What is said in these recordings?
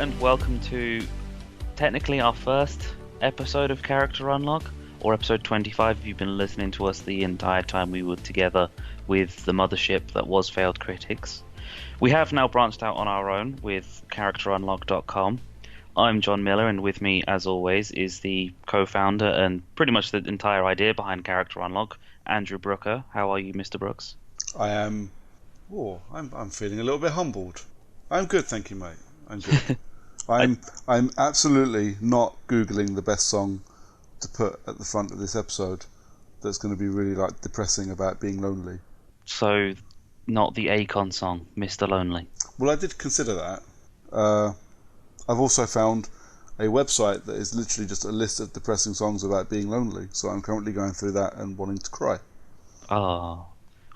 and welcome to technically our first episode of Character Unlock, or episode 25 if you've been listening to us the entire time we were together with the mothership that was Failed Critics. We have now branched out on our own with CharacterUnlock.com. I'm John Miller, and with me, as always, is the co-founder and pretty much the entire idea behind Character Unlock, Andrew Brooker. How are you, Mr. Brooks? I am... I'm feeling a little bit humbled. I'm good, thank you, mate. I'm good. I'm absolutely not Googling the best song to put at the front of this episode that's going to be really depressing about being lonely. So, not the Akon song, Mr. Lonely. Well, I did consider that. I've also found a website that is literally just a list of depressing songs about being lonely, so I'm currently going through that and wanting to cry. Oh.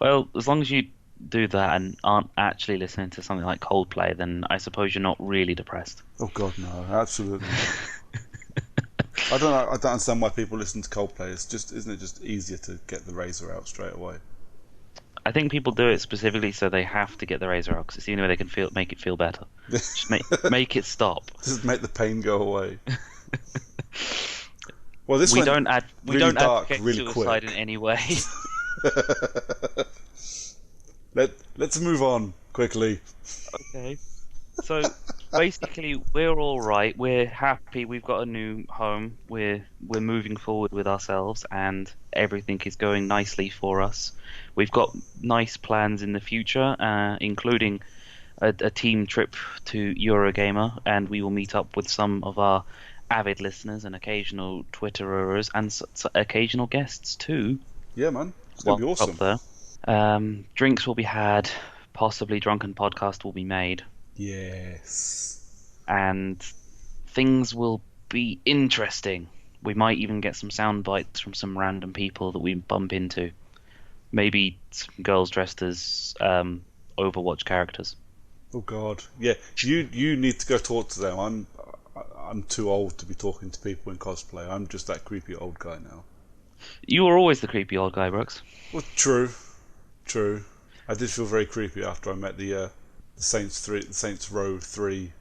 Well, as long as you do that and aren't actually listening to something like Coldplay, then I suppose you're not really depressed. Oh God, no, absolutely not. I don't understand why people listen to Coldplay. Isn't it just easier to get the razor out straight away? I think people do it specifically so they have to get the razor out because it's the only way they can make it feel better. Just make it stop. Just make the pain go away. Well, we don't advocate really suicide quick. in any way. Let's move on quickly. Okay. So basically, we're all right. We're happy. We've got a new home. We're moving forward with ourselves, and everything is going nicely for us. We've got nice plans in the future, including a team trip to Eurogamer, and we will meet up with some of our avid listeners and occasional Twitterers and occasional guests too. Yeah, man, it's gonna be awesome. Up there. Drinks will be had, possibly Drunken Podcast will be made. Yes. And things will be interesting. We might even get some sound bites from some random people that we bump into. Maybe some girls dressed as Overwatch characters. Oh God, yeah. You need to go talk to them. I'm too old to be talking to people in cosplay. I'm just that creepy old guy now. You were always the creepy old guy, Brooks. Well, true. I did feel very creepy after I met the Saints Row 3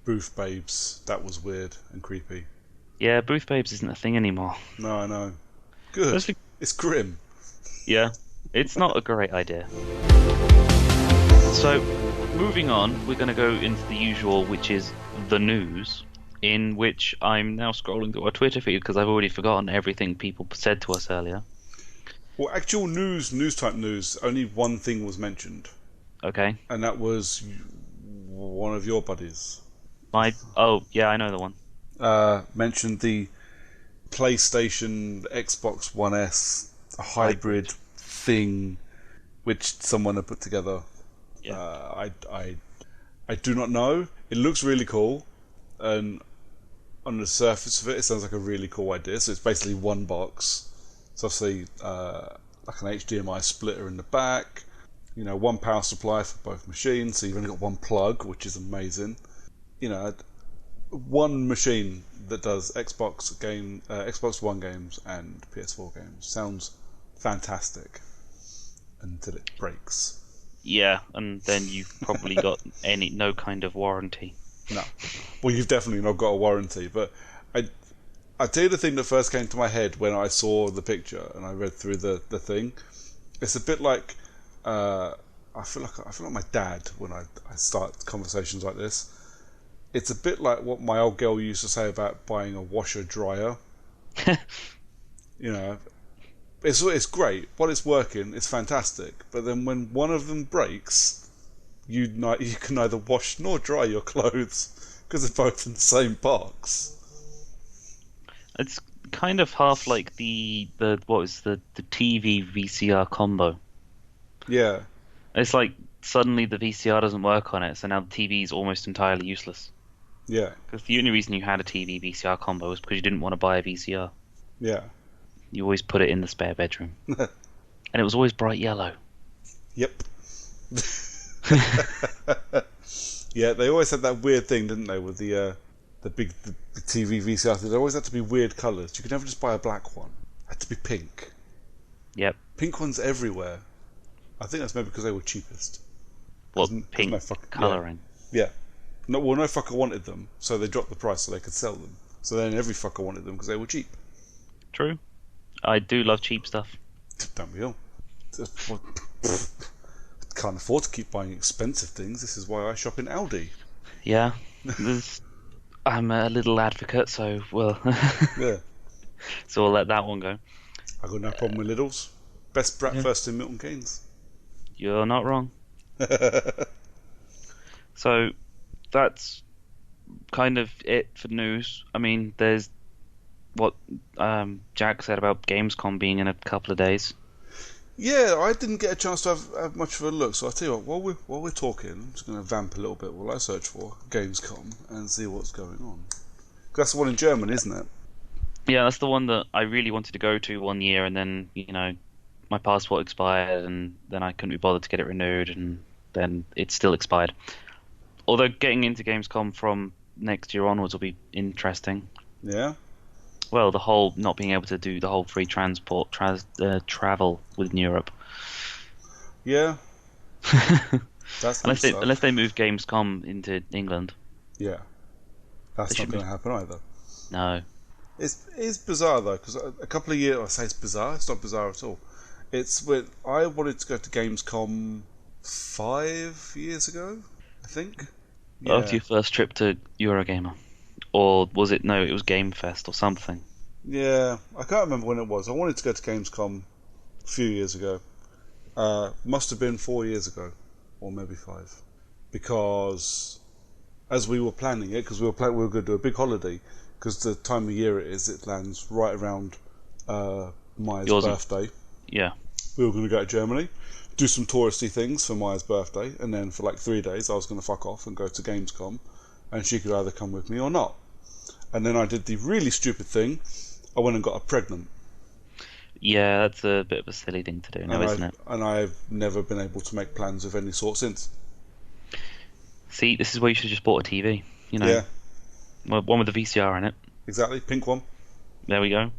booth babes. That was weird and creepy. Yeah, booth babes isn't a thing anymore. No, I know. Good. It's grim. Yeah, it's not a great idea. So, moving on, we're going to go into the usual, which is the news, in which I'm now scrolling through our Twitter feed because I've already forgotten everything people said to us earlier. Well, actual news type news, only one thing was mentioned. Okay. And that was one of your buddies. Oh, yeah, I know the one. Mentioned the PlayStation Xbox One S hybrid thing, which someone had put together. Yeah. I do not know. It looks really cool, and on the surface of it, it sounds like a really cool idea. So it's basically one box. It's obviously like an HDMI splitter in the back. You know, one power supply for both machines, so you've only got one plug, which is amazing. You know, one machine that does Xbox One games and PS4 games. Sounds fantastic until it breaks. Yeah, and then you've probably got no kind of warranty. No. Well, you've definitely not got a warranty, but I tell you the thing that first came to my head when I saw the picture and I read through the thing. It's a bit like I feel like my dad when I start conversations like this. It's a bit like what my old girl used to say about buying a washer dryer. You know, it's great. While it's working, it's fantastic. But then when one of them breaks, you can neither wash nor dry your clothes because they're both in the same box. It's kind of half like the TV VCR combo. Yeah. It's like suddenly the VCR doesn't work on it, so now the TV is almost entirely useless. Yeah. Because the only reason you had a TV VCR combo was because you didn't want to buy a VCR. Yeah. You always put it in the spare bedroom. And it was always bright yellow. Yep. Yeah, they always had that weird thing, didn't they, with the big TV VCR. They always had to be weird colours. You could never just buy a black one. It had to be pink. Yep. Pink ones everywhere. I think that's maybe because they were cheapest. What, pink colouring? Yeah. No, well, no fucker wanted them, so they dropped the price so they could sell them. So then every fucker wanted them because they were cheap. True. I do love cheap stuff. Don't we all? Can't afford to keep buying expensive things. This is why I shop in Aldi. Yeah. I'm a little advocate, so Yeah. so we'll let that one go. I got no problem with Lidl's. Best bratwurst in Milton Keynes. You're not wrong. So that's kind of it for news. I mean, there's what Jack said about Gamescom being in a couple of days. Yeah, I didn't get a chance to have much of a look, so I'll tell you what, while we're talking, I'm just going to vamp a little bit while I search for Gamescom and see what's going on. That's the one in Germany, isn't it? Yeah, that's the one that I really wanted to go to one year, and then, my passport expired, and then I couldn't be bothered to get it renewed, and then it still expired. Although getting into Gamescom from next year onwards will be interesting. Yeah? Well, the whole not being able to do the whole free transport travel within Europe. Yeah. That's unless they move Gamescom into England. Yeah. That's not going to happen either. No. It's bizarre though, because a couple of years, I say it's bizarre. It's not bizarre at all. I wanted to go to Gamescom 5 years ago, I think. Yeah. After your first trip to Eurogamer, or was it? No, it was Game Fest or something. Yeah, I can't remember when it was. I wanted to go to Gamescom a few years ago. Must have been 4 years ago, or maybe 5, because as we were planning it, because we were going to do a big holiday, because the time of year it lands right around Maya's birthday. Yeah. We were going to go to Germany, do some touristy things for Maya's birthday, and then for like 3 days I was going to fuck off and go to Gamescom, and she could either come with me or not. And then I did the really stupid thing. I went and got her pregnant. Yeah, that's a bit of a silly thing to do now, isn't it? And I've never been able to make plans of any sort since. See, this is where you should have just bought a TV. Yeah. One with the VCR in it. Exactly, pink one. There we go.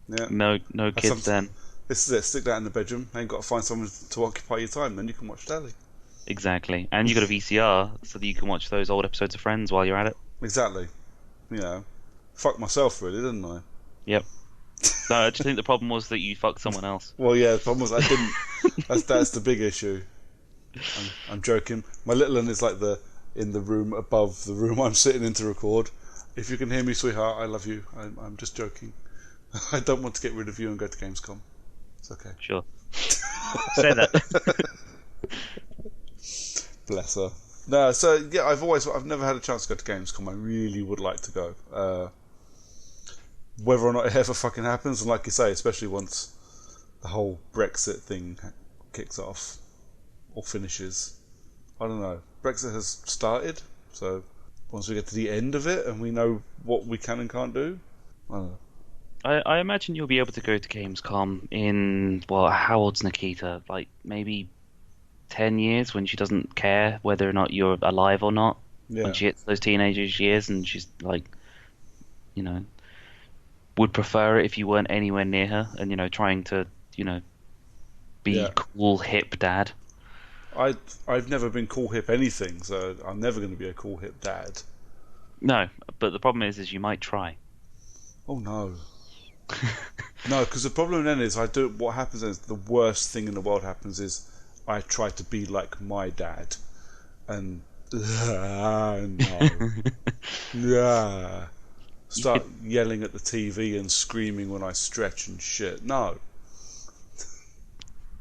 Yeah. No kids then. This is it. Stick that in the bedroom. Ain't got to find someone to occupy your time. Then you can watch telly. Exactly, and you got a VCR so that you can watch those old episodes of Friends while you're at it. Exactly. Fuck myself really, didn't I? Yep. No, I just think the problem was that you fucked someone else. Well, yeah, the problem was I didn't. That's the big issue. I'm joking. My little one is like in the room above the room I'm sitting in to record. If you can hear me, sweetheart, I love you. I'm just joking. I don't want to get rid of you and go to Gamescom. It's okay. Sure. Say that. Bless her. No, so yeah, I've never had a chance to go to Gamescom. I really would like to go. Whether or not it ever fucking happens, and like you say, especially once the whole Brexit thing kicks off or finishes, I don't know. Brexit has started, so once we get to the end of it and we know what we can and can't do, I don't know. I imagine you'll be able to go to Gamescom in, how old's Nikita? Like maybe 10 years, when she doesn't care whether or not you're alive or not. Yeah. When she hits those teenage years and she's like, would prefer it if you weren't anywhere near her and, trying to, be cool, hip dad. I've never been cool, hip anything, so I'm never going to be a cool, hip dad. No, but the problem is you might try. Oh, no. No, because the problem then is what happens is the worst thing in the world happens is I try to be like my dad, and no, start yelling at the TV and screaming when I stretch and shit. No,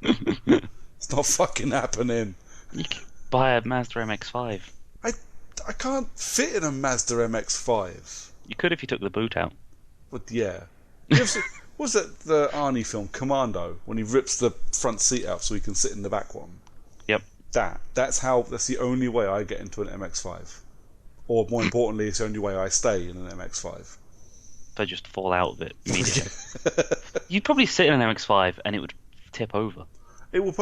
it's not fucking happening. You could buy a Mazda MX-5. I can't fit in a Mazda MX-5. You could if you took the boot out. But yeah, was that the Arnie film Commando when he rips the front seat out so he can sit in the back one? Yep. That's the only way I get into an MX-5, or more importantly, it's the only way I stay in an MX-5. They just fall out of it immediately. You'd probably sit in an MX-5 and it would tip over. It would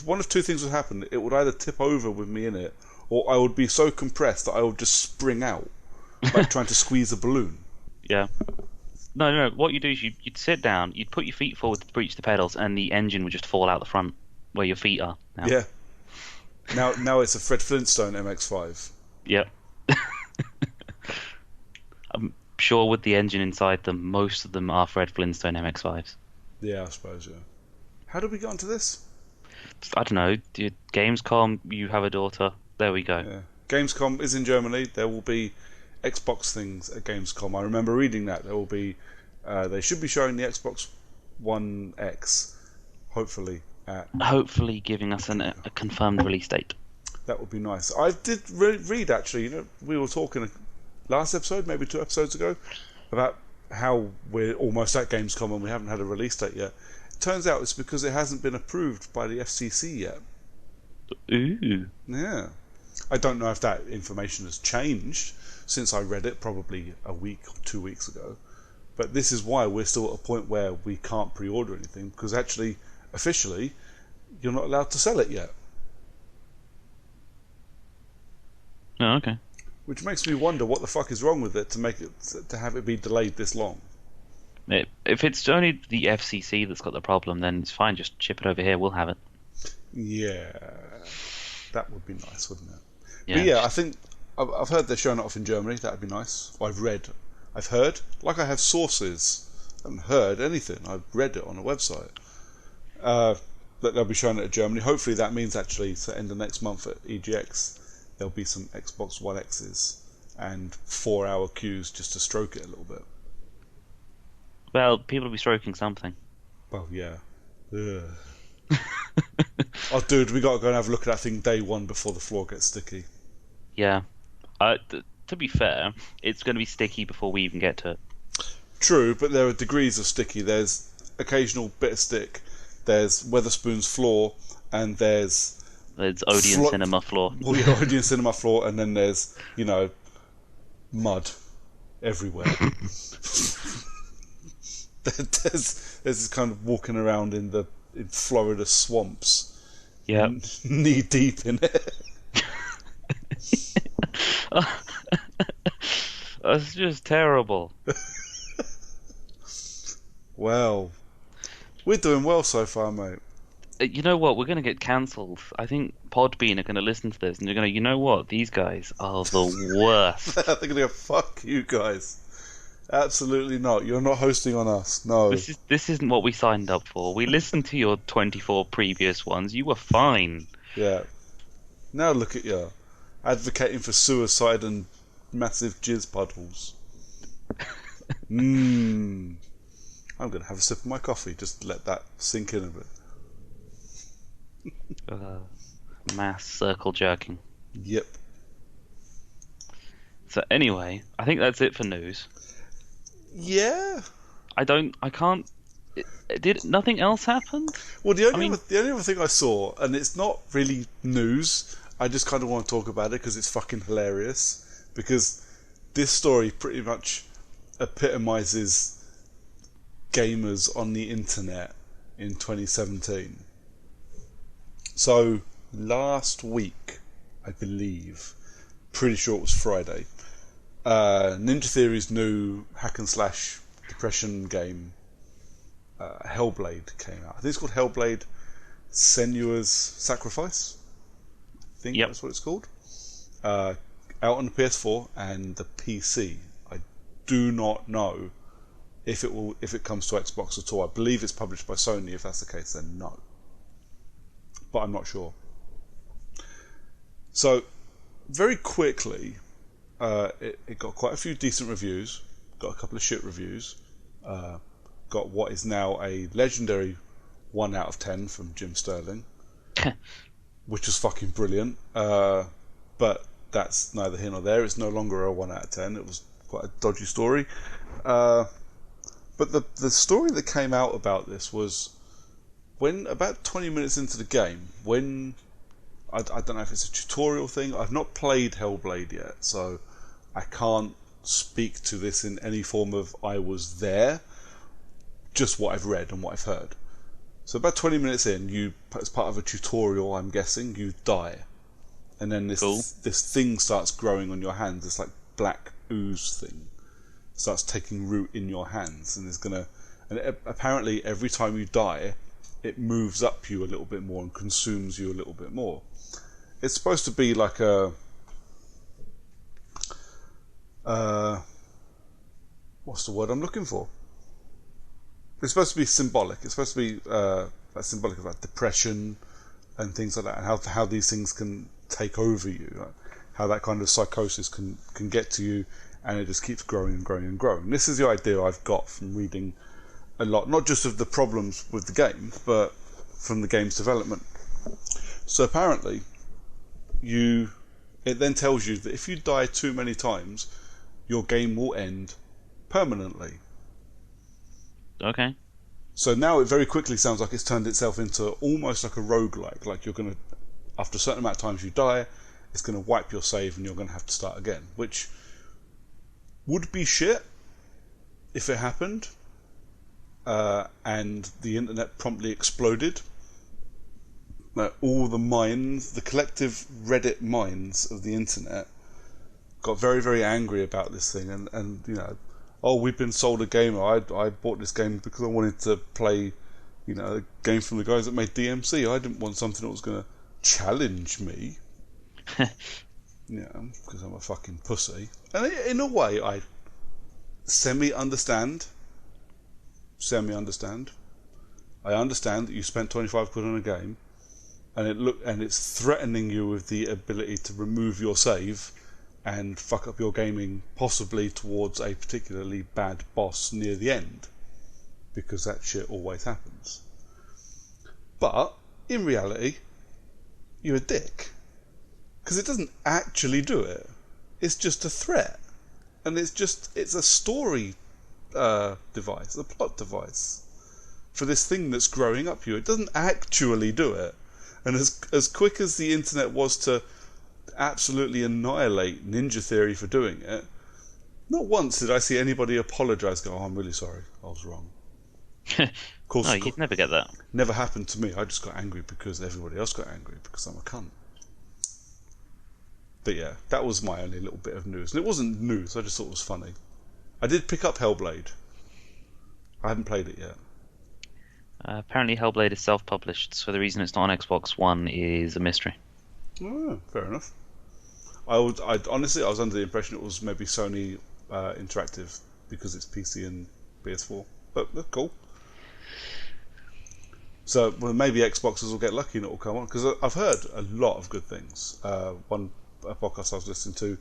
one of two things would happen. It would either tip over with me in it, or I would be so compressed that I would just spring out, like trying to squeeze a balloon. Yeah. No. What you do is you'd sit down, you'd put your feet forward to reach the pedals, and the engine would just fall out the front where your feet are now. Yeah. Now it's a Fred Flintstone MX-5. Yep. I'm sure with the engine inside them, most of them are Fred Flintstone MX-5s. Yeah, I suppose. Yeah. How did we get onto this? I don't know. Gamescom, you have a daughter. There we go. Yeah. Gamescom is in Germany. There will be Xbox things at Gamescom. I remember reading that there will be. They should be showing the Xbox One X, hopefully. Hopefully, giving us a confirmed release date. That would be nice. I did read actually. We were talking last episode, maybe 2 episodes ago, about how we're almost at Gamescom and we haven't had a release date yet. It turns out it's because it hasn't been approved by the FCC yet. Ooh. Yeah. I don't know if that information has changed since I read it, probably a week or 2 weeks ago. But this is why we're still at a point where we can't pre-order anything, because actually, officially, you're not allowed to sell it yet. Oh, okay. Which makes me wonder what the fuck is wrong with it to have it be delayed this long. If it's only the FCC that's got the problem, then it's fine. Just ship it over here. We'll have it. Yeah, that would be nice, wouldn't it? Yeah. But yeah, I think I've heard they're showing it off in Germany. That'd be nice. I've heard, like I have sources. I haven't heard anything. I've read it on a website. That they'll be showing it in Germany. Hopefully that means actually to end of next month at EGX, there'll be some Xbox One X's and 4-hour queues just to stroke it a little bit. Well, people will be stroking something. Well, yeah. Ugh. Oh, dude, we got to go and have a look at that thing day one before the floor gets sticky. Yeah. To be fair, it's going to be sticky before we even get to it. True, but there are degrees of sticky. There's occasional bit of stick. There's Weatherspoon's floor, and there's Odeon Cinema floor. Well, yeah, Odeon Cinema floor, and then there's mud everywhere. there's this kind of walking around in Florida swamps. Yeah, knee deep in it. That's just terrible. Well, we're doing well so far, mate. You know what? We're going to get cancelled. I think Podbean are going to listen to this and they're going to, you know what? These guys are the worst. They're going to go, fuck you guys. Absolutely not. You're not hosting on us. No. This isn't what we signed up for. We listened to your 24 previous ones. You were fine. Yeah. Now look at you. Advocating for suicide and massive jizz puddles. I'm going to have a sip of my coffee. Just let that sink in a bit. Mass circle jerking. Yep. So anyway, I think that's it for news. Yeah. I can't. Did nothing else happen? Well, the only other thing I saw, and it's not really news, I just kind of want to talk about it because it's fucking hilarious. Because this story pretty much epitomizes gamers on the internet in 2017. So, last week, I believe, pretty sure it was Friday, Ninja Theory's new hack and slash depression game, Hellblade, came out. I think it's called Hellblade Senua's Sacrifice. I think that's what it's called. Out on the PS4 and the PC. I do not know if it comes to Xbox at all. I believe it's published by Sony. If that's the case, then no. But I'm not sure. So, very quickly, it got quite a few decent reviews, got a couple of shit reviews, got what is now a legendary 1 out of 10 from Jim Sterling, which was fucking brilliant, but that's neither here nor there. It's no longer a 1 out of 10. It was quite a dodgy story. But the story that came out about this was when about 20 minutes into the game, when I don't know if it's a tutorial thing. I've not played Hellblade yet, so I can't speak to this in any form of I was there, just what I've read and what I've heard. So about 20 minutes in, you, as part of a tutorial, I'm guessing, you die. And then this thing starts growing on your hands, this like black ooze thing starts taking root in your hands, and apparently every time you die, it moves up you a little bit more and consumes you a little bit more. It's supposed to be like a uh, what's the word I'm looking for? It's supposed to be symbolic. It's supposed to be like symbolic of like depression and things like that, and how these things can take over you, like how that kind of psychosis can get to you, and it just keeps growing and growing and growing. This is the idea I've got from reading a lot, not just of the problems with the game, but from the game's development. So apparently, it then tells you that if you die too many times, your game will end permanently. Okay. So now it very quickly sounds like it's turned itself into almost like a roguelike. Like you're going to, after a certain amount of times you die, it's going to wipe your save and you're going to have to start again. Which would be shit if it happened and the internet promptly exploded. Like all the minds, the collective Reddit minds of the internet got very, very angry about this thing and you know, oh, we've been sold a game. I bought this game because I wanted to play, you know, a game from the guys that made DMC. I didn't want something that was going to challenge me. Yeah, because I'm a fucking pussy. And in a way, I semi-understand. I understand that you spent 25 quid on a game, and it's threatening you with the ability to remove your save and fuck up your gaming, possibly towards a particularly bad boss near the end, because that shit always happens. But in reality, you're a dick, because it doesn't actually do it. It's just a threat, and it's a story device, a plot device for this thing that's growing up you. It doesn't actually do it. And as quick as the internet was to absolutely annihilate Ninja Theory for doing it, not once did I see anybody apologise, go, oh, I'm really sorry, I was wrong. Of course, No, you'd never get that. Never happened to me. I just got angry because everybody else got angry because I'm a cunt. But yeah, that was my only little bit of news. And it wasn't news, I just thought it was funny. I did pick up Hellblade. I haven't played it yet. Apparently, Hellblade is self-published, so the reason it's not on Xbox One is a mystery. Oh, fair enough. Honestly, I was under the impression it was maybe Sony Interactive because it's PC and PS4. But cool. So well, maybe Xboxers will get lucky and it will come on, because I've heard a lot of good things. A podcast I was listening to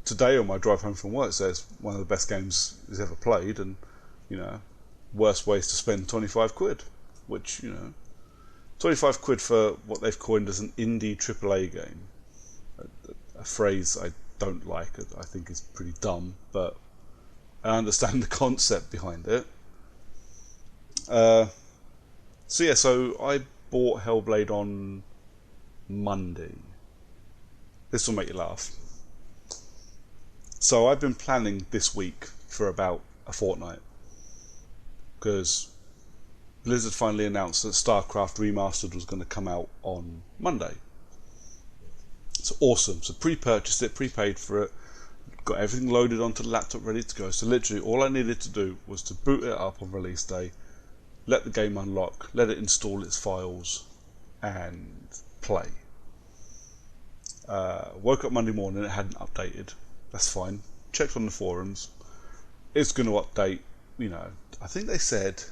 today on my drive home from work says one of the best games he's ever played, and you know, worst ways to spend 25 quid, which, you know, 25 quid for what they've coined as an indie AAA game, a phrase I don't like. I think is pretty dumb, but I understand the concept behind it. So I bought Hellblade on Monday. This will make you laugh. So I've been planning this week for about a fortnight, because Blizzard finally announced that StarCraft Remastered was going to come out on Monday. It's awesome. So pre-purchased it, prepaid for it, got everything loaded onto the laptop ready to go. So literally all I needed to do was to boot it up on release day, let the game unlock, let it install its files, and play. Woke up Monday morning, it hadn't updated. That's fine. Checked on the forums. It's going to update, you know, I think they said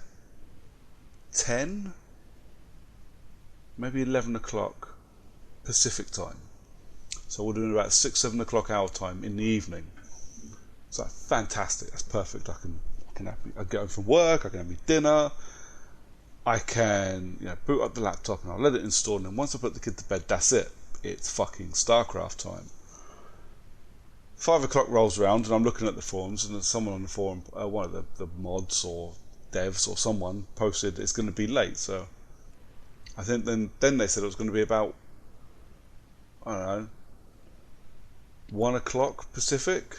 10, maybe 11 o'clock Pacific time. So we're doing about 6-7 o'clock our time in the evening. So fantastic. That's perfect. I get home from work. I can have my dinner. I can, you know, boot up the laptop and I'll let it install. And then once I put the kid to bed, that's it. It's fucking StarCraft time. 5 o'clock rolls around and I'm looking at the forums, and there's someone on the forum, one of the mods or devs or someone posted it's going to be late. So I think then they said it was going to be about, I don't know, 1 o'clock Pacific,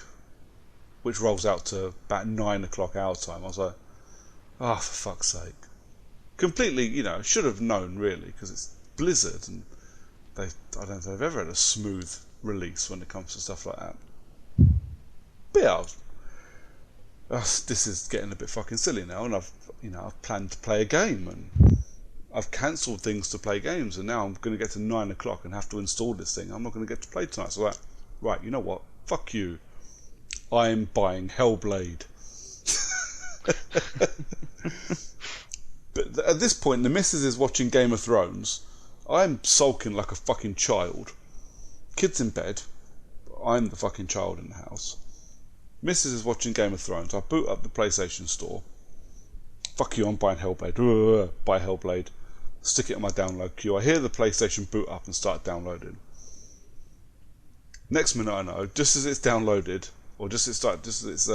which rolls out to about 9 o'clock our time. I was like, oh, for fuck's sake. Completely, you know, should have known really, because it's Blizzard and I don't think they've ever had a smooth release when it comes to stuff like that. But yeah, this is getting a bit fucking silly now, and I've planned to play a game, and I've cancelled things to play games, and now I'm going to get to 9 o'clock and have to install this thing. I'm not going to get to play tonight. So right, you know what? Fuck you. I'm buying Hellblade. But at this point, the missus is watching Game of Thrones. I'm sulking like a fucking child. Kids in bed. I'm the fucking child in the house. Missus is watching Game of Thrones. I boot up the PlayStation Store. Fuck you, I'm buying Hellblade. Buy Hellblade. Stick it in my download queue. I hear the PlayStation boot up and start downloading. Next minute I know, just as it's downloaded, or just as it's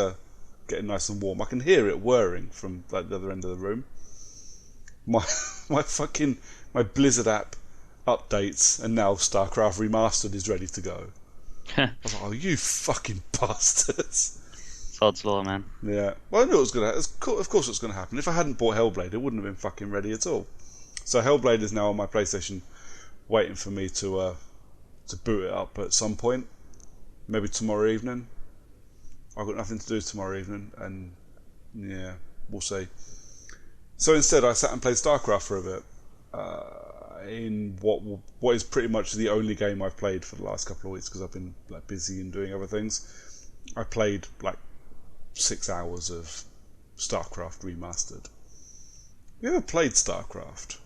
getting nice and warm, I can hear it whirring from like the other end of the room. My my Blizzard app updates, and now StarCraft Remastered is ready to go. I was like, oh, you fucking bastards. Sod's law, man. Yeah. Well, I knew it was going to happen. Of course it was going to happen. If I hadn't bought Hellblade, it wouldn't have been fucking ready at all. So Hellblade is now on my PlayStation, waiting for me to boot it up at some point. Maybe tomorrow evening. I've got nothing to do tomorrow evening, and yeah, we'll see. So instead, I sat and played StarCraft for a bit. In what is pretty much the only game I've played for the last couple of weeks, because I've been like busy and doing other things. I played like 6 hours of StarCraft Remastered. You ever played StarCraft?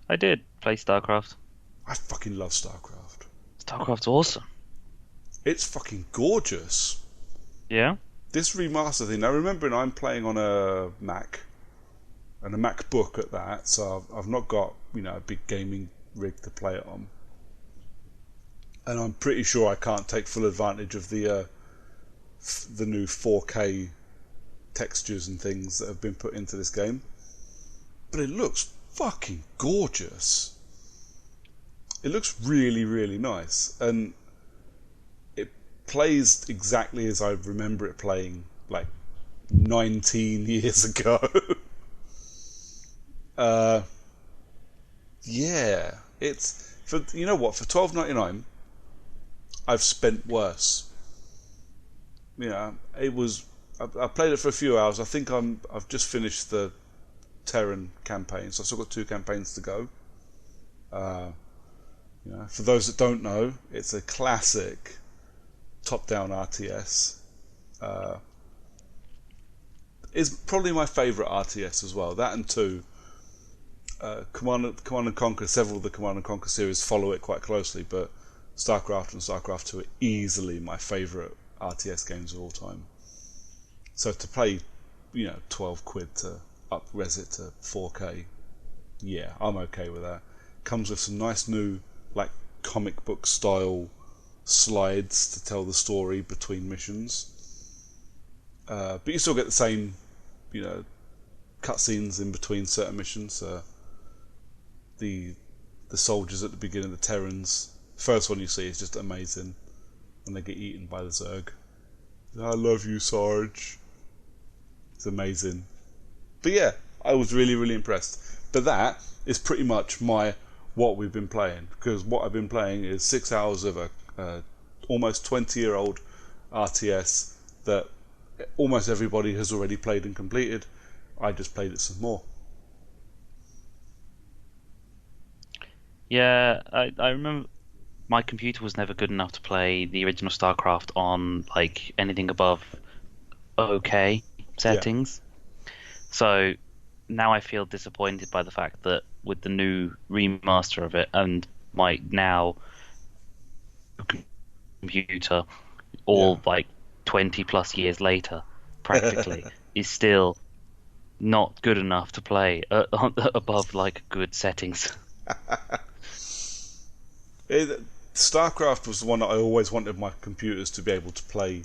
I did play StarCraft. I fucking love StarCraft. StarCraft's awesome. It's fucking gorgeous. Yeah? This remaster thing, now remembering I'm playing on a Mac, and a MacBook at that, so I've not got, a big gaming rig to play it on. And I'm pretty sure I can't take full advantage of the new 4K textures and things that have been put into this game. But it looks fucking gorgeous. It looks really, really nice. And it plays exactly as I remember it playing like 19 years ago. Yeah, it's for for $12.99 I've spent worse. It was I played it for a few hours. I think I've just finished the Terran campaign, so I've still got 2 campaigns to go. For those that don't know, it's a classic top-down RTS. Is probably my favourite RTS as well. That and 2. Command and Conquer, several of the Command and Conquer series follow it quite closely, but StarCraft and StarCraft 2 are easily my favourite RTS games of all time. So to pay, £12 to up-res it to 4K, yeah, I'm okay with that. Comes with some nice new, like, comic book style slides to tell the story between missions. But you still get the same, cutscenes in between certain missions. The soldiers at the beginning, the Terrans, first one you see is just amazing when they get eaten by the Zerg. I love you, Sarge. It's amazing. But yeah, I was really, really impressed. But that is pretty much what we've been playing, because what I've been playing is 6 hours of a almost 20-year-old RTS that almost everybody has already played and completed. I just played it some more. Yeah, I remember my computer was never good enough to play the original StarCraft on like anything above OK settings. Yeah. So now I feel disappointed by the fact that with the new remaster of it and my now computer, like 20 plus years later, practically, is still not good enough to play above like good settings. StarCraft was the one that I always wanted my computers to be able to play,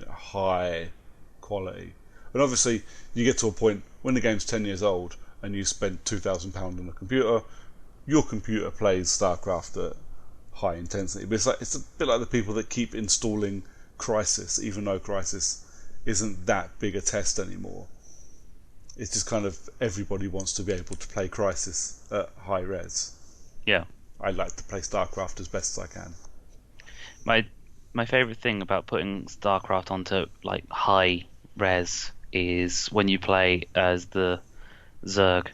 high quality. And obviously, you get to a point when the game's 10 years old and you spend £2,000 on a computer, your computer plays StarCraft at high intensity. But it's a bit like the people that keep installing Crysis, even though Crysis isn't that big a test anymore. It's just kind of everybody wants to be able to play Crysis at high res. Yeah. I like to play StarCraft as best as I can. My favourite thing about putting StarCraft onto like high res is when you play as the Zerg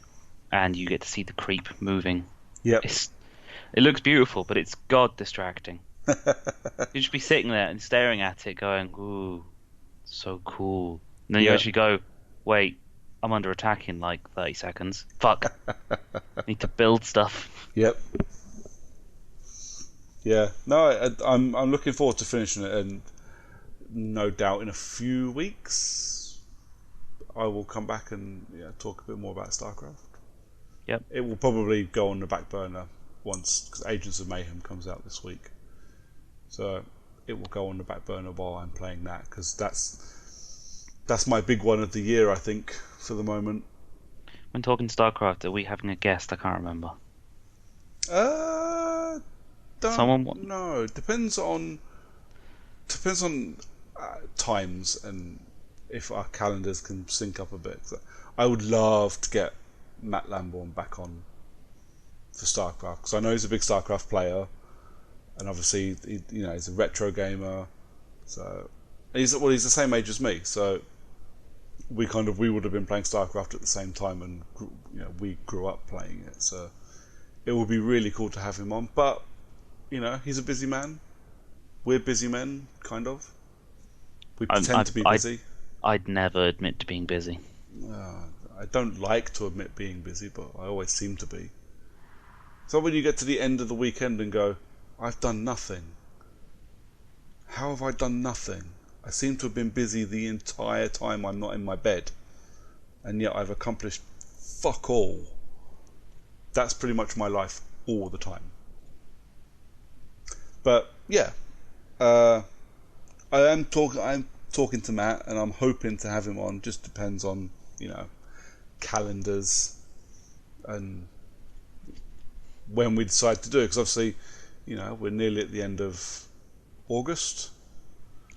and you get to see the creep moving. Yep. It looks beautiful, but it's god distracting. You'd just be sitting there and staring at it, going, "Ooh, so cool." And then you Yeah. actually go, "Wait, I'm under attack in like 30 seconds. Fuck, need to build stuff." Yep. Yeah. No, I'm looking forward to finishing it, and no doubt in a few weeks I will come back and talk a bit more about StarCraft. Yep. It will probably go on the back burner once, because Agents of Mayhem comes out this week. So it will go on the back burner while I'm playing that, because that's my big one of the year, I think, for the moment. When talking StarCraft, are we having a guest? I can't remember. Uh, Someone? don't know. Depends on times and if our calendars can sync up a bit. So I would love to get Matt Lamborn back on for StarCraft, because I know he's a big StarCraft player, and obviously he's a retro gamer. So he's the same age as me. So we would have been playing StarCraft at the same time, and we grew up playing it. So it would be really cool to have him on. But he's a busy man. We're busy men, kind of. We pretend to be busy. I'd never admit to being busy. I don't like to admit being busy, but I always seem to be. So when you get to the end of the weekend and go, I've done nothing. How have I done nothing? I seem to have been busy the entire time I'm not in my bed, and yet I've accomplished fuck all. That's pretty much my life all the time. But yeah, I'm talking to Matt, and I'm hoping to have him on. Just depends on calendars and when we decide to do it. Because obviously, we're nearly at the end of August.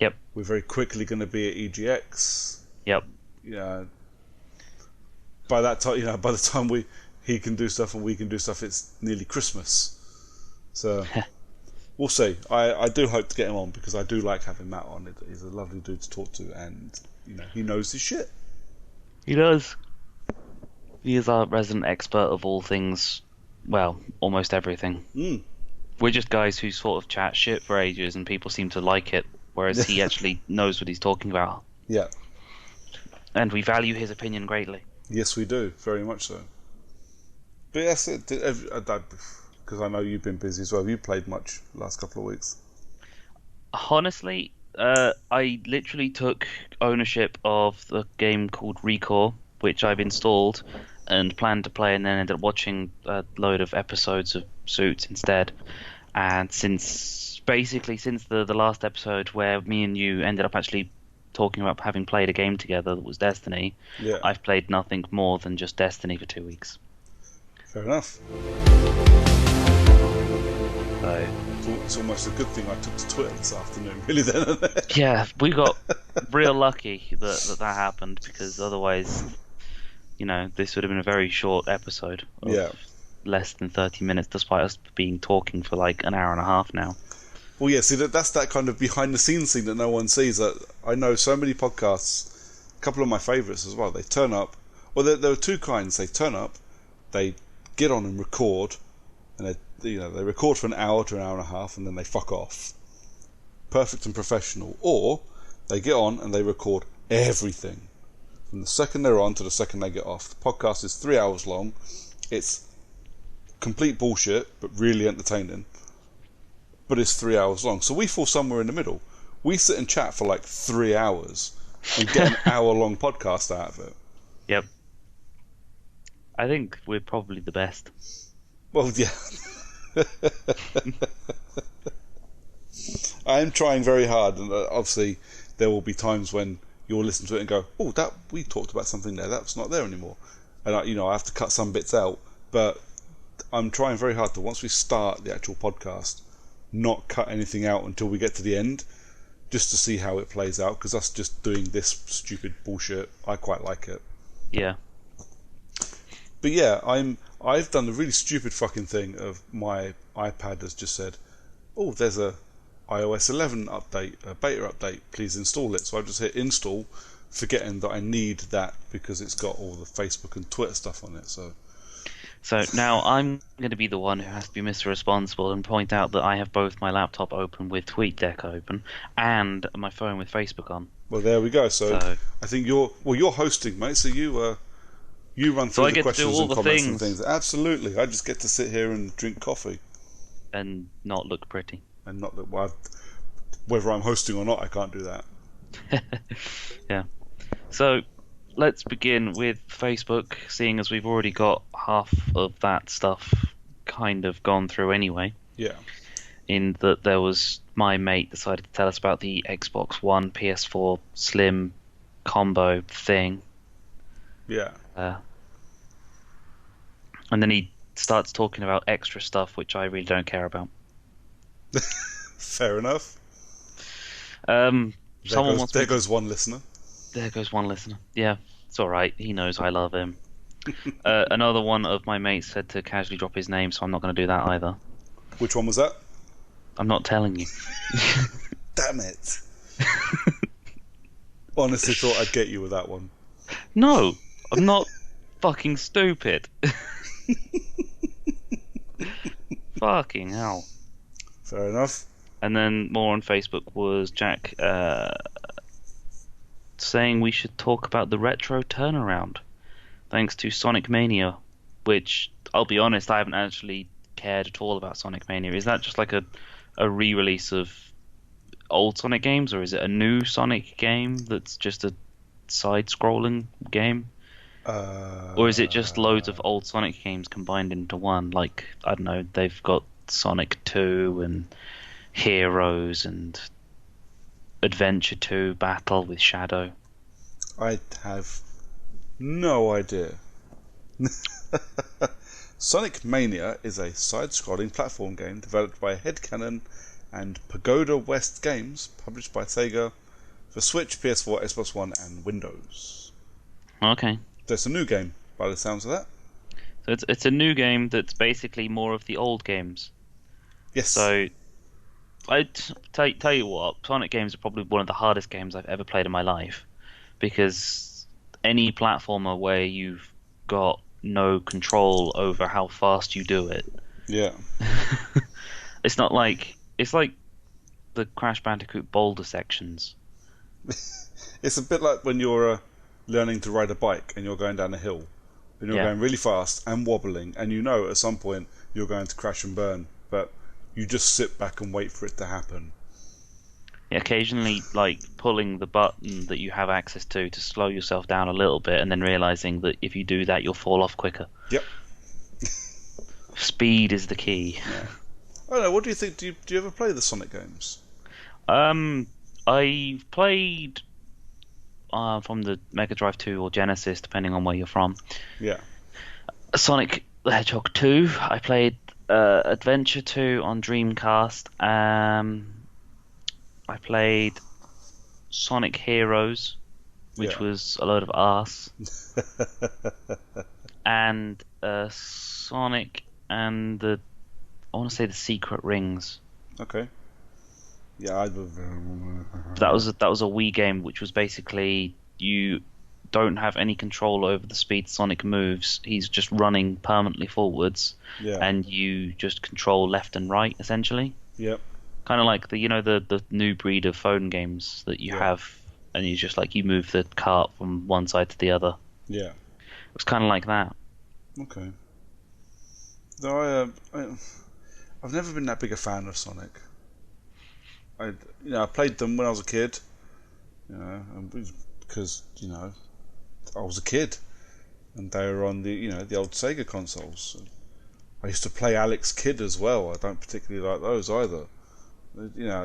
Yep. We're very quickly going to be at EGX. Yep. By that time, by the time he can do stuff and we can do stuff, it's nearly Christmas. So we'll see. I do hope to get him on, because I do like having Matt on. He's a lovely dude to talk to, and he knows his shit. He does. He is our resident expert of all things. Well, almost everything. We're just guys who sort of chat shit for ages, and people seem to like it, whereas he actually knows what he's talking about. Yeah. And we value his opinion greatly. Yes, we do. Very much so. But yes, because I know you've been busy as well. Have you played much the last couple of weeks? Honestly, I literally took ownership of the game called Recore, which I've installed and planned to play, and then ended up watching a load of episodes of Suits instead. And since the last episode where me and you ended up actually talking about having played a game together that was Destiny, Yeah. I've played nothing more than just Destiny for 2 weeks. Fair enough. So It's almost a good thing I took to Twitter this afternoon, really, then. yeah, we got real lucky that happened, because otherwise, this would have been a very short episode of less than 30 minutes, despite us being talking for like an hour and a half now. Well, yeah, see, that's that kind of behind-the-scenes thing that no one sees. That I know so many podcasts, a couple of my favourites as well, they turn up. Well, there are two kinds. They turn up, they get on and record, and they record for an hour to an hour and a half, and then they fuck off. Perfect and professional. Or they get on and they record everything. From the second they're on to the second they get off. The podcast is 3 hours long. It's complete bullshit, but really entertaining. But it's 3 hours long. So we fall somewhere in the middle. We sit and chat for like 3 hours and get an hour-long podcast out of it. Yep. I think we're probably the best. Well, yeah. I'm trying very hard, and obviously there will be times when you'll listen to it and go, "Oh, that we talked about something there. That's not there anymore," and I have to cut some bits out. But I'm trying very hard to, once we start the actual podcast, not cut anything out until we get to the end, just to see how it plays out. Because us just doing this stupid bullshit, I quite like it. Yeah. But yeah, I've done the really stupid fucking thing of my iPad has just said, "Oh, there's a iOS 11 update, a beta update, please install it." So I just hit install, forgetting that I need that because it's got all the Facebook and Twitter stuff on it. So So now I'm going to be the one who has to be Mr. Responsible and point out that I have both my laptop open with TweetDeck open and my phone with Facebook on. Well, there we go. So So, I think you're hosting, mate. So you run so through I the get to do questions all and the comments and things things. Absolutely. I just get to sit here and drink coffee and not look pretty. and not that well, whether I'm hosting or not, I can't do that. Yeah. So let's begin with Facebook, seeing as we've already got half of that stuff kind of gone through anyway. Yeah. In that there was my mate decided to tell us about the Xbox One PS4 Slim combo thing. Yeah. And then he starts talking about extra stuff, which I really don't care about. Fair enough. Someone wants There me to... goes one listener. There goes one listener. Yeah, it's all right. He knows I love him. Another one of my mates said to casually drop his name, so I'm not going to do that either. Which one was that? I'm not telling you. Damn it. Honestly thought I'd get you with that one. No, I'm not fucking stupid. Fucking hell. Fair enough. And then more on Facebook was Jack saying we should talk about the retro turnaround, thanks to Sonic Mania, which, I'll be honest, I haven't actually cared at all about Sonic Mania. Is that just like a re-release of old Sonic games, or is it a new Sonic game that's just a side-scrolling game? Or is it just loads of old Sonic games combined into one? Like, I don't know, they've got Sonic 2 and Heroes and Adventure 2 Battle with Shadow. I have no idea. Sonic Mania is a side-scrolling platform game developed by Headcanon and Pagoda West Games, published by Sega for Switch, PS4, Xbox One, and Windows. Okay. So it's a new game, by the sounds of that. So it's a new game that's basically more of the old games. Yes. So I'd tell you what, Sonic games are probably one of the hardest games I've ever played in my life, because any platformer where you've got no control over how fast you do it, Yeah. it's like the Crash Bandicoot boulder sections. It's a bit like when you're learning to ride a bike and you're going down a hill. And you're going really fast and wobbling, and you know at some point you're going to crash and burn, but you just sit back and wait for it to happen. Yeah, occasionally, like pulling the button that you have access to slow yourself down a little bit, and then realizing that if you do that, you'll fall off quicker. Yep. Speed is the key. Yeah. I don't know. What do you think? Do you ever play the Sonic games? I've played from the Mega Drive 2 or Genesis, depending on where you're from. Yeah. Sonic the Hedgehog 2. I played Adventure 2 on Dreamcast. I played Sonic Heroes, which was a load of arse. And Sonic and I want to say the Secret Rings. Okay. Yeah, That was a Wii game, which was basically you don't have any control over the speed Sonic moves. He's just running permanently forwards, and you just control left and right essentially. Yep. Kind of like the new breed of phone games that you have, and you just you move the cart from one side to the other. Yeah. It was kind of like that. Okay. Though I've never been that big a fan of Sonic. I played them when I was a kid, because I was a kid, and they were on the old Sega consoles. I used to play Alex Kidd as well. I don't particularly like those either.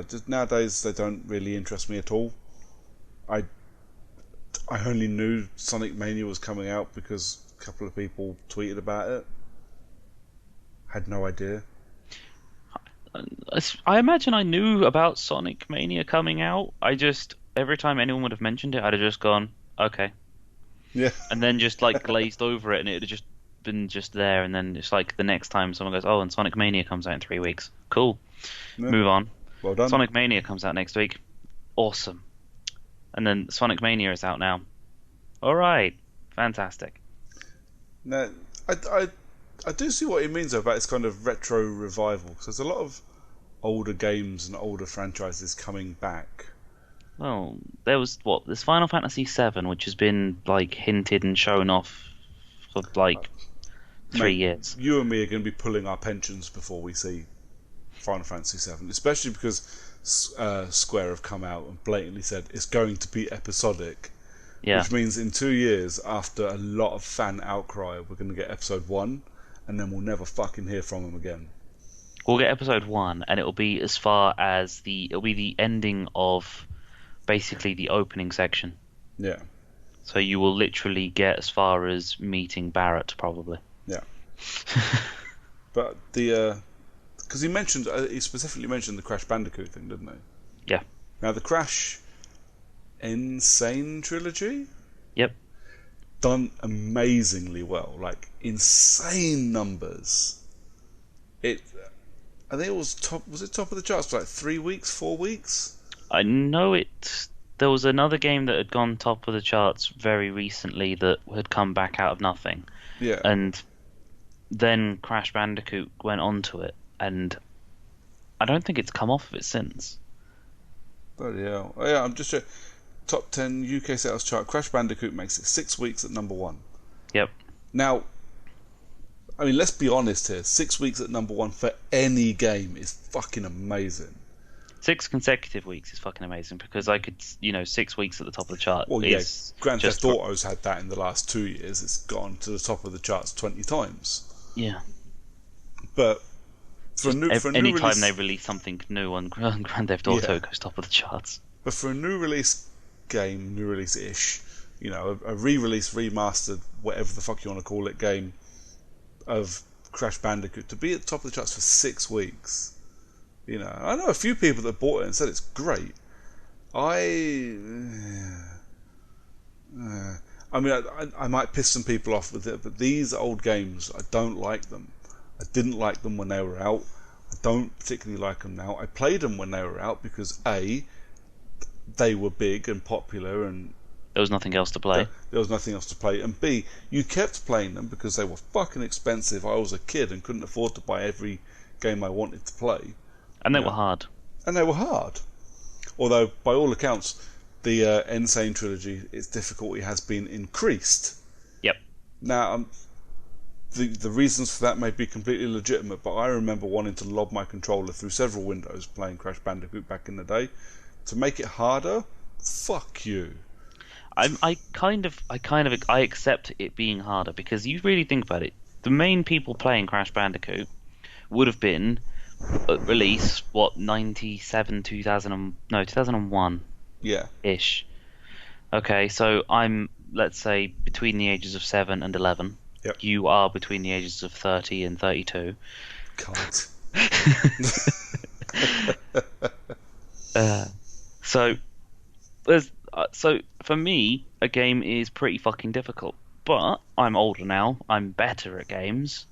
Just nowadays they don't really interest me at all. I only knew Sonic Mania was coming out because a couple of people tweeted about it. Had no idea. I imagine I knew about Sonic Mania coming out. Every time anyone would have mentioned it, I'd have just gone, okay. Yeah. And then just glazed over it, and it would have just been just there. And then it's the next time someone goes, oh, and Sonic Mania comes out in 3 weeks. Cool. Yeah. Move on. Well done. Sonic Mania comes out next week. Awesome. And then Sonic Mania is out now. All right. Fantastic. No, I do see what he means though about its kind of retro revival. Because there's a lot of older games and older franchises coming back. Well, there was this Final Fantasy VII, which has been like hinted and shown off for like 3 years. You and me are going to be pulling our pensions before we see Final Fantasy VII, especially because Square have come out and blatantly said it's going to be episodic. Yeah. Which means in 2 years, after a lot of fan outcry, we're going to get episode 1, and then we'll never fucking hear from them again. We'll get episode 1, and it'll be as far as it'll be the ending of basically the opening section. Yeah. So you will literally get as far as meeting Barrett, probably. Yeah. But because he specifically mentioned the Crash Bandicoot thing, didn't he? Yeah. Now the Crash Insane trilogy? Yep. Done amazingly well, like insane numbers. I think it was top. Was it top of the charts for like 3 weeks, 4 weeks? I know it. There was another game that had gone top of the charts very recently that had come back out of nothing. Yeah. And then Crash Bandicoot went onto it, and I don't think it's come off of it since. Bloody hell. Oh, yeah, I'm just top 10 UK sales chart. Crash Bandicoot makes it 6 weeks at number 1. Yep. Now, I mean, let's be honest here. 6 weeks at number 1 for any game is fucking amazing. 6 consecutive weeks is fucking amazing because I could, 6 weeks at the top of the chart. Well, yeah, is Grand just Theft Auto's had that in the last 2 years. It's gone to the top of the charts 20 times. Yeah. But any time they release something new on Grand Theft Auto, it goes top of the charts. But for a new release game, new release-ish, a re-release, remastered, whatever the fuck you want to call it, game of Crash Bandicoot, to be at the top of the charts for 6 weeks, I know a few people that bought it and said it's great. I mean, I might piss some people off with it, but these old games, I don't like them. I didn't like them when they were out. I don't particularly like them now. I played them when they were out because A, they were big and popular, and there was nothing else to play. There was nothing else to play, and B, you kept playing them because they were fucking expensive. I was a kid and couldn't afford to buy every game I wanted to play. And they were hard. And they were hard. Although, by all accounts, the Insane trilogy, its difficulty has been increased. Yep. Now, the reasons for that may be completely legitimate, but I remember wanting to lob my controller through several windows playing Crash Bandicoot back in the day. To make it harder, fuck you. I accept it being harder because you really think about it. The main people playing Crash Bandicoot would have been at release 97, 2001. Yeah. Ish. Okay, so I'm, let's say, between the ages of 7 and 11. Yep. You are between the ages of 30 and 32. Can't. So for me, a game is pretty fucking difficult. But I'm older now. I'm better at games.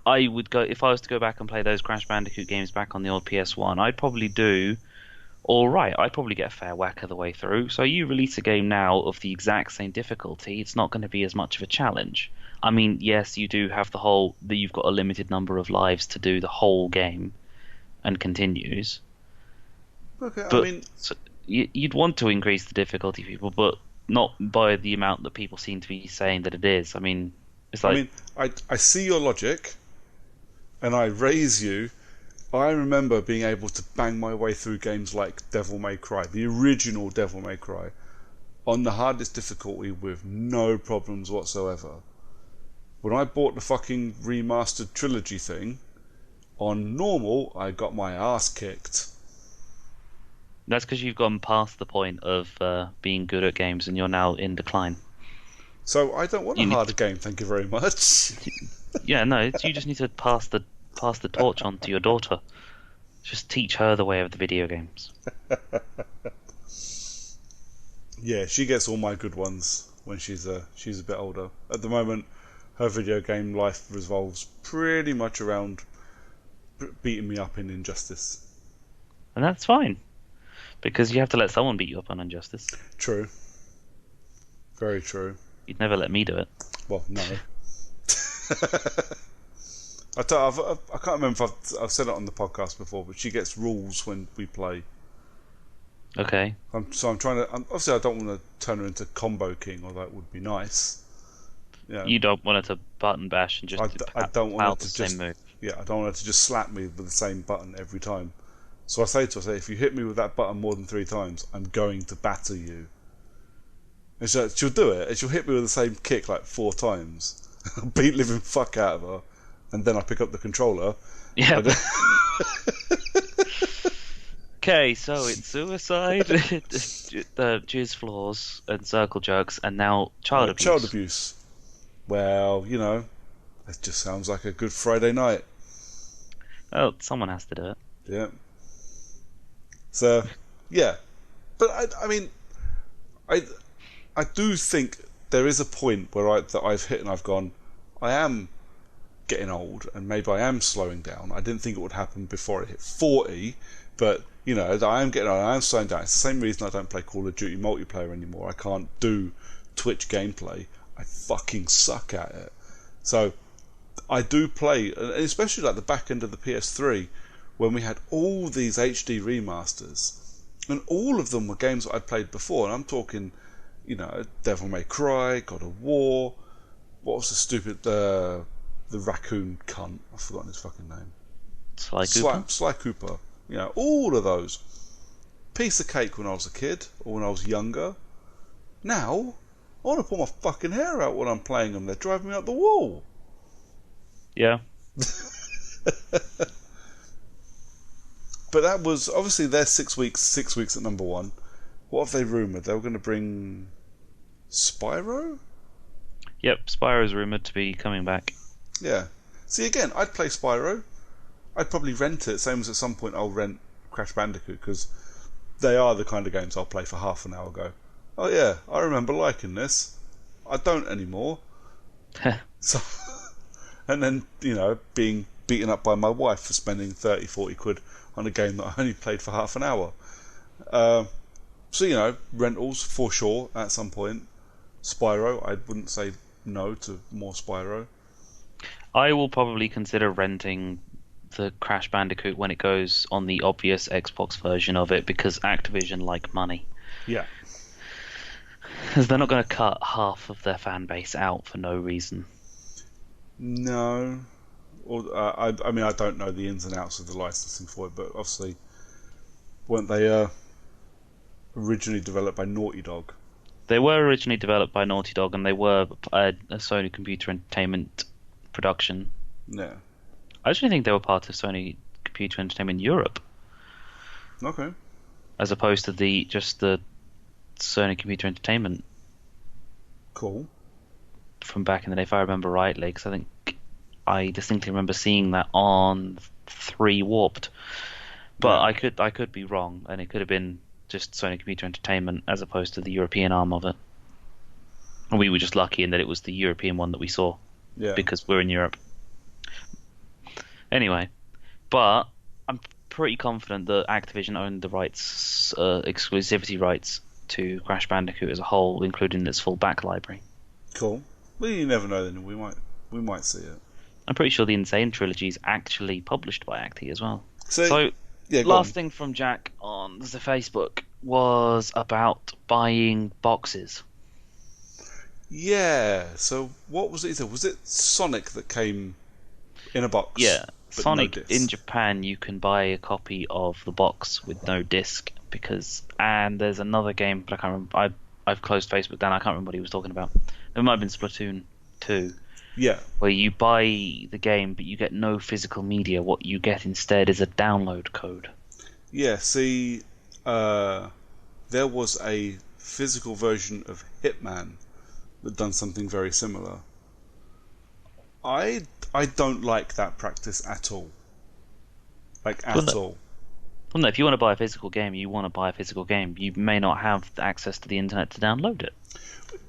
If I was to go back and play those Crash Bandicoot games back on the old PS1, I'd probably do all right. I'd probably get a fair whack of the way through. So you release a game now of the exact same difficulty, it's not going to be as much of a challenge. I mean, yes, you do have that you've got a limited number of lives to do the whole game and continues. Okay, but I mean, you'd want to increase the difficulty, people, but not by the amount that people seem to be saying that it is. I mean, it's like... I see your logic, and I raise you. I remember being able to bang my way through games like Devil May Cry, the original Devil May Cry, on the hardest difficulty with no problems whatsoever. When I bought the fucking remastered trilogy thing, on normal, I got my ass kicked. That's because you've gone past the point of being good at games and you're now in decline. So I don't want a harder game, thank you very much. Yeah, no, you just need to pass the torch on to your daughter. Just teach her the way of the video games. Yeah, she gets all my good ones when she's a bit older. At the moment, her video game life revolves pretty much around beating me up in Injustice. And that's fine. Because you have to let someone beat you up on Injustice. True. Very true. You'd never let me do it. Well, no. I can't remember if I've said it on the podcast before, but she gets rules when we play. Okay. So I'm trying to. Obviously, I don't want to turn her into Combo King, although that would be nice. Yeah. You don't want her to button bash and just I don't want plow her the to same just. move. Yeah, I don't want her to just slap me with the same button every time. So I say to her, if you hit me with that button more than 3 times, I'm going to batter you. And she'll do it, and she'll hit me with the same kick like 4 times. I'll beat living fuck out of her, and then I pick up the controller. Yeah. Okay, so it's suicide, the jizz floors and circle jerks, and now child abuse. Child abuse. Well, it just sounds like a good Friday night. Oh, someone has to do it. Yeah. So, yeah. But I mean, I do think there is a point where that I've hit and I've gone, I am getting old and maybe I am slowing down. I didn't think it would happen before I hit 40, but I am getting old, I am slowing down. It's the same reason I don't play Call of Duty multiplayer anymore. I can't do Twitch gameplay. I fucking suck at it. So I do play, and especially like the back end of the PS3, when we had all these HD remasters, and all of them were games that I'd played before. And I'm talking, Devil May Cry, God of War. What was the stupid the raccoon cunt? I've forgotten his fucking name. Sly Cooper. All of those. Piece of cake when I was a kid or when I was younger. Now, I want to pull my fucking hair out when I'm playing them. They're driving me up the wall. Yeah. But that was obviously they're 6 weeks. 6 weeks at number 1. What have they rumoured? They were going to bring Spyro? Yep, Spyro's rumoured to be coming back. Yeah. See, again, I'd play Spyro. I'd probably rent it, same as at some point I'll rent Crash Bandicoot, because they are the kind of games I'll play for half an hour, go, oh yeah, I remember liking this. I don't anymore. So, and then, being beaten up by my wife for spending 30, 40 quid on a game that I only played for half an hour. So, rentals for sure at some point. Spyro, I wouldn't say no to more Spyro. I will probably consider renting the Crash Bandicoot when it goes on the obvious Xbox version of it, because Activision like money. Yeah. Because they're not going to cut half of their fan base out for no reason. No. I mean, I don't know the ins and outs of the licensing for it, but obviously, weren't they originally developed by Naughty Dog? They were originally developed by Naughty Dog, and they were a Sony Computer Entertainment production. Yeah. I actually think they were part of Sony Computer Entertainment Europe. Okay. As opposed to just the Sony Computer Entertainment. Cool. From back in the day, if I remember rightly, because I think I distinctly remember seeing that on 3 Warped. But yeah. I could be wrong, and it could have been just Sony Computer Entertainment as opposed to the European arm of it. And we were just lucky in that it was the European one that we saw. Yeah. Because we're in Europe. Anyway, but I'm pretty confident that Activision owned the rights, exclusivity rights to Crash Bandicoot as a whole, including its full back library. Cool. Well, you never know. Then we might see it. I'm pretty sure the Insane trilogy is actually published by Acti as well. So yeah, last thing from Jack on the Facebook was about buying boxes. Yeah. So what was it? Was it Sonic that came in a box? Yeah. Sonic no in Japan, you can buy a copy of the box with no disc and there's another game, but I can't remember. I've closed Facebook down. I can't remember what he was talking about. It might have been Splatoon 2. Yeah. Where you buy the game, but you get no physical media. What you get instead is a download code. Yeah. See, there was a physical version of Hitman that done something very similar. I don't like that practice at all. All. Well, no, if you want to buy a physical game, you want to buy a physical game. You may not have access to the internet to download it.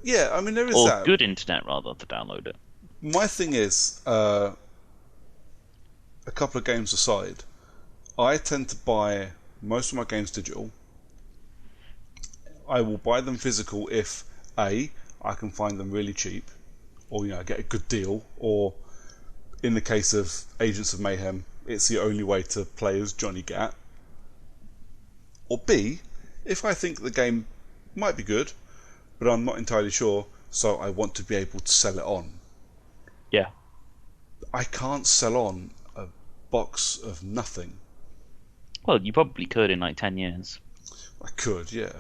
Yeah, I mean, there is or that. Or good internet, rather, to download it. My thing is, a couple of games aside, I tend to buy most of my games digital. I will buy them physical if, A, I can find them really cheap, or, get a good deal, or in the case of Agents of Mayhem, it's the only way to play as Johnny Gat. Or B, if I think the game might be good, but I'm not entirely sure, so I want to be able to sell it on. Yeah. I can't sell on a box of nothing. Well, you probably could in like 10 years. I could, yeah.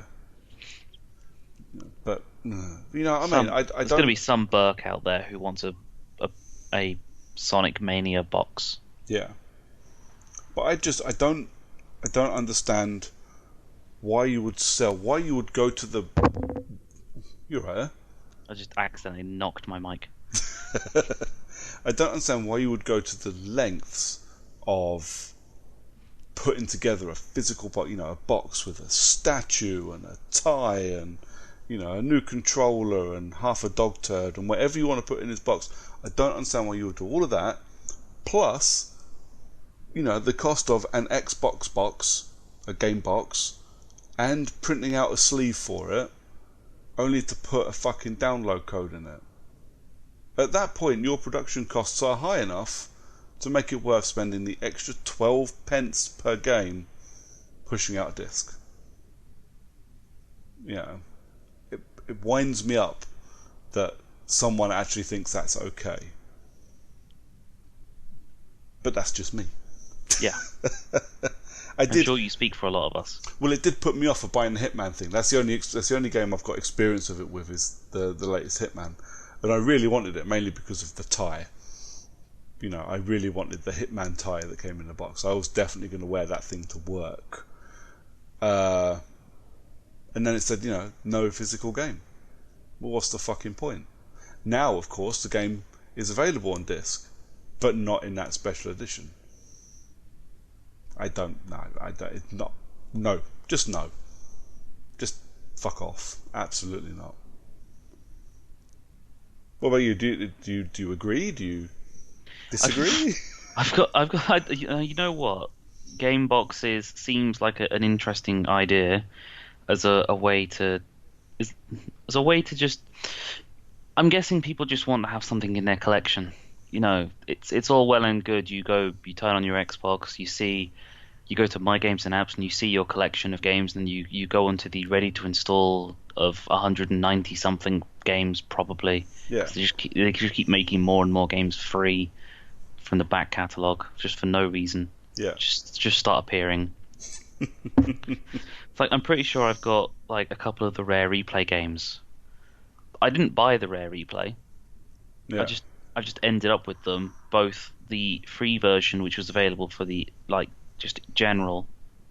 But, I don't... There's going to be some Burke out there who wants a Sonic Mania box. Yeah. But I don't understand why you would go to the... You're right, huh? I just accidentally knocked my mic. I don't understand why you would go to the lengths of putting together a physical box, a box with a statue and a tie and, a new controller and half a dog turd and whatever you want to put in this box. I don't understand why you would do all of that, plus, the cost of an Xbox box, a game box, and printing out a sleeve for it, only to put a fucking download code in it. At that point, your production costs are high enough to make it worth spending the extra 12 pence per game pushing out a disc. It winds me up that someone actually thinks that's okay. But that's just me. Yeah. I'm sure you speak for a lot of us. Well, it did put me off of buying the Hitman thing. That's the only game I've got experience of it with is the latest Hitman. And I really wanted it, mainly because of the tie. I really wanted the Hitman tie that came in the box. I was definitely going to wear that thing to work. And then it said, no physical game. Well, what's the fucking point? Now, of course, the game is available on disc, but not in that special edition. Just no. Just fuck off. Absolutely not. What about you? Do you agree? Do you disagree? I've got. You know what? Game boxes seems like an interesting idea as a way to just. I'm guessing people just want to have something in their collection. It's all well and good. You turn on your Xbox, you go to My Games and Apps, and you see your collection of games, and you go onto the ready to install of 190 something games probably. Yeah. They just keep making more and more games free from the back catalogue just for no reason. Yeah. Just start appearing. It's like I'm pretty sure I've got like a couple of the Rare Replay games. I didn't buy the Rare Replay. Yeah. I just ended up with them, both the free version, which was available for the just general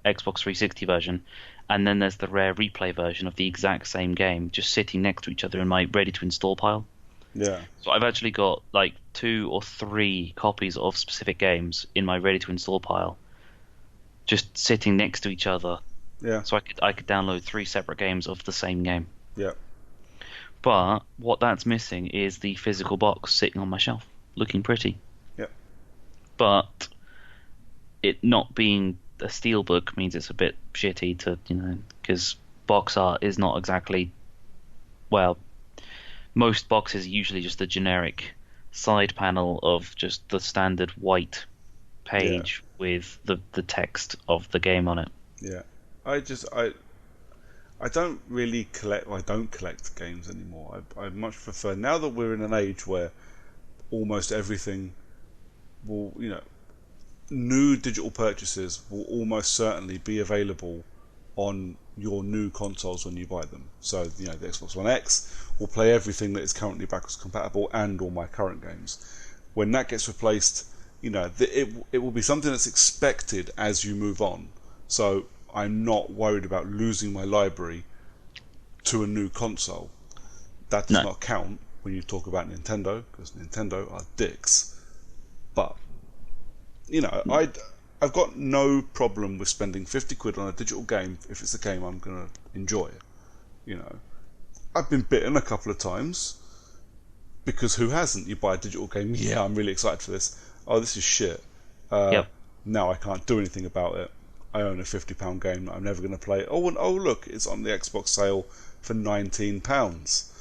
Xbox 360 version, and then there's the Rare Replay version of the exact same game, just sitting next to each other in my ready to install pile. Yeah. So I've actually got like 2 or 3 copies of specific games in my ready to install pile, just sitting next to each other. Yeah. So I could download 3 separate games of the same game. Yeah. But what that's missing is the physical box sitting on my shelf, looking pretty. Yep. But it not being a steelbook means it's a bit shitty to, because box art is not exactly, well, most boxes are usually just a generic side panel of just the standard white page with the text of the game on it. Yeah. I don't really collect. I don't collect games anymore. I much prefer, now that we're in an age where almost everything will, new digital purchases will almost certainly be available on your new consoles when you buy them. So, the Xbox One X will play everything that is currently backwards compatible and all my current games. When that gets replaced, it will be something that's expected as you move on. So I'm not worried about losing my library to a new console. That does not count when you talk about Nintendo, because Nintendo are dicks. But, I've got no problem with spending 50 quid on a digital game if it's a game I'm going to enjoy. I've been bitten a couple of times, because who hasn't? You buy a digital game, yeah, I'm really excited for this. Oh, this is shit. Now I can't do anything about it. I own a £50 game that I'm never going to play. Oh, look, it's on the Xbox sale for £19.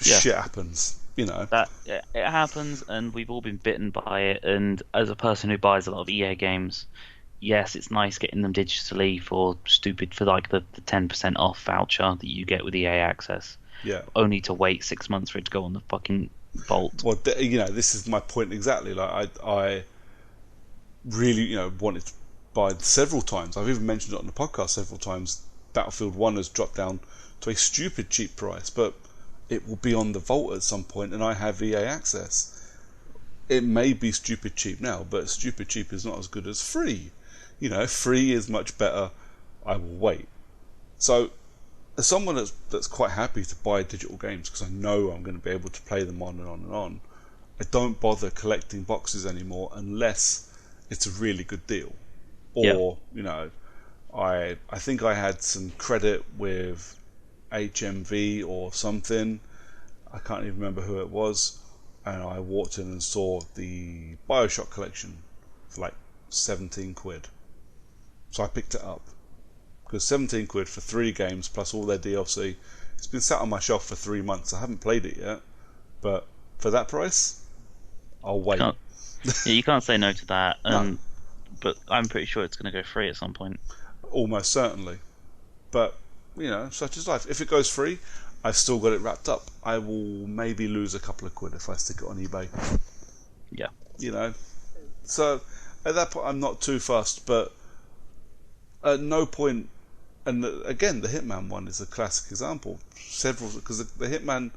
Shit happens. you know, That it happens, and we've all been bitten by it. And as a person who buys a lot of EA games, yes, it's nice getting them digitally for like the 10% off voucher that you get with EA Access, yeah. only to wait 6 months for it to go on the fucking vault. Well, you know, this is my point exactly. Like, I really, you know, wanted to buy several times. I've even mentioned it on the podcast several times. Battlefield 1 has dropped down to a stupid cheap price, but it will be on the vault at some point, and I have EA Access. It may be stupid cheap now, but stupid cheap is not as good as free. You know, free is much better. I will wait. So, as someone that's quite happy to buy digital games because I know I'm going to be able to play them on and on and on, I don't bother collecting boxes anymore unless it's a really good deal. Yeah. Or, you know, I think I had some credit with HMV or something. I can't even remember who it was. And I walked in and saw the Bioshock collection for like 17 quid. So I picked it up. Because 17 quid for 3 games plus all their DLC. It's been sat on my shelf for 3 months. I haven't played it yet. But for that price, I'll wait. Can't, yeah, you can't say no to that. No. But I'm pretty sure it's going to go free at some point. Almost certainly. But, you know, such is life. If it goes free, I've still got it wrapped up. I will maybe lose a couple of quid if I stick it on eBay. Yeah. You know? So, at that point, I'm not too fussed, but at no point, and again, the Hitman one is a classic example. Because the Hitman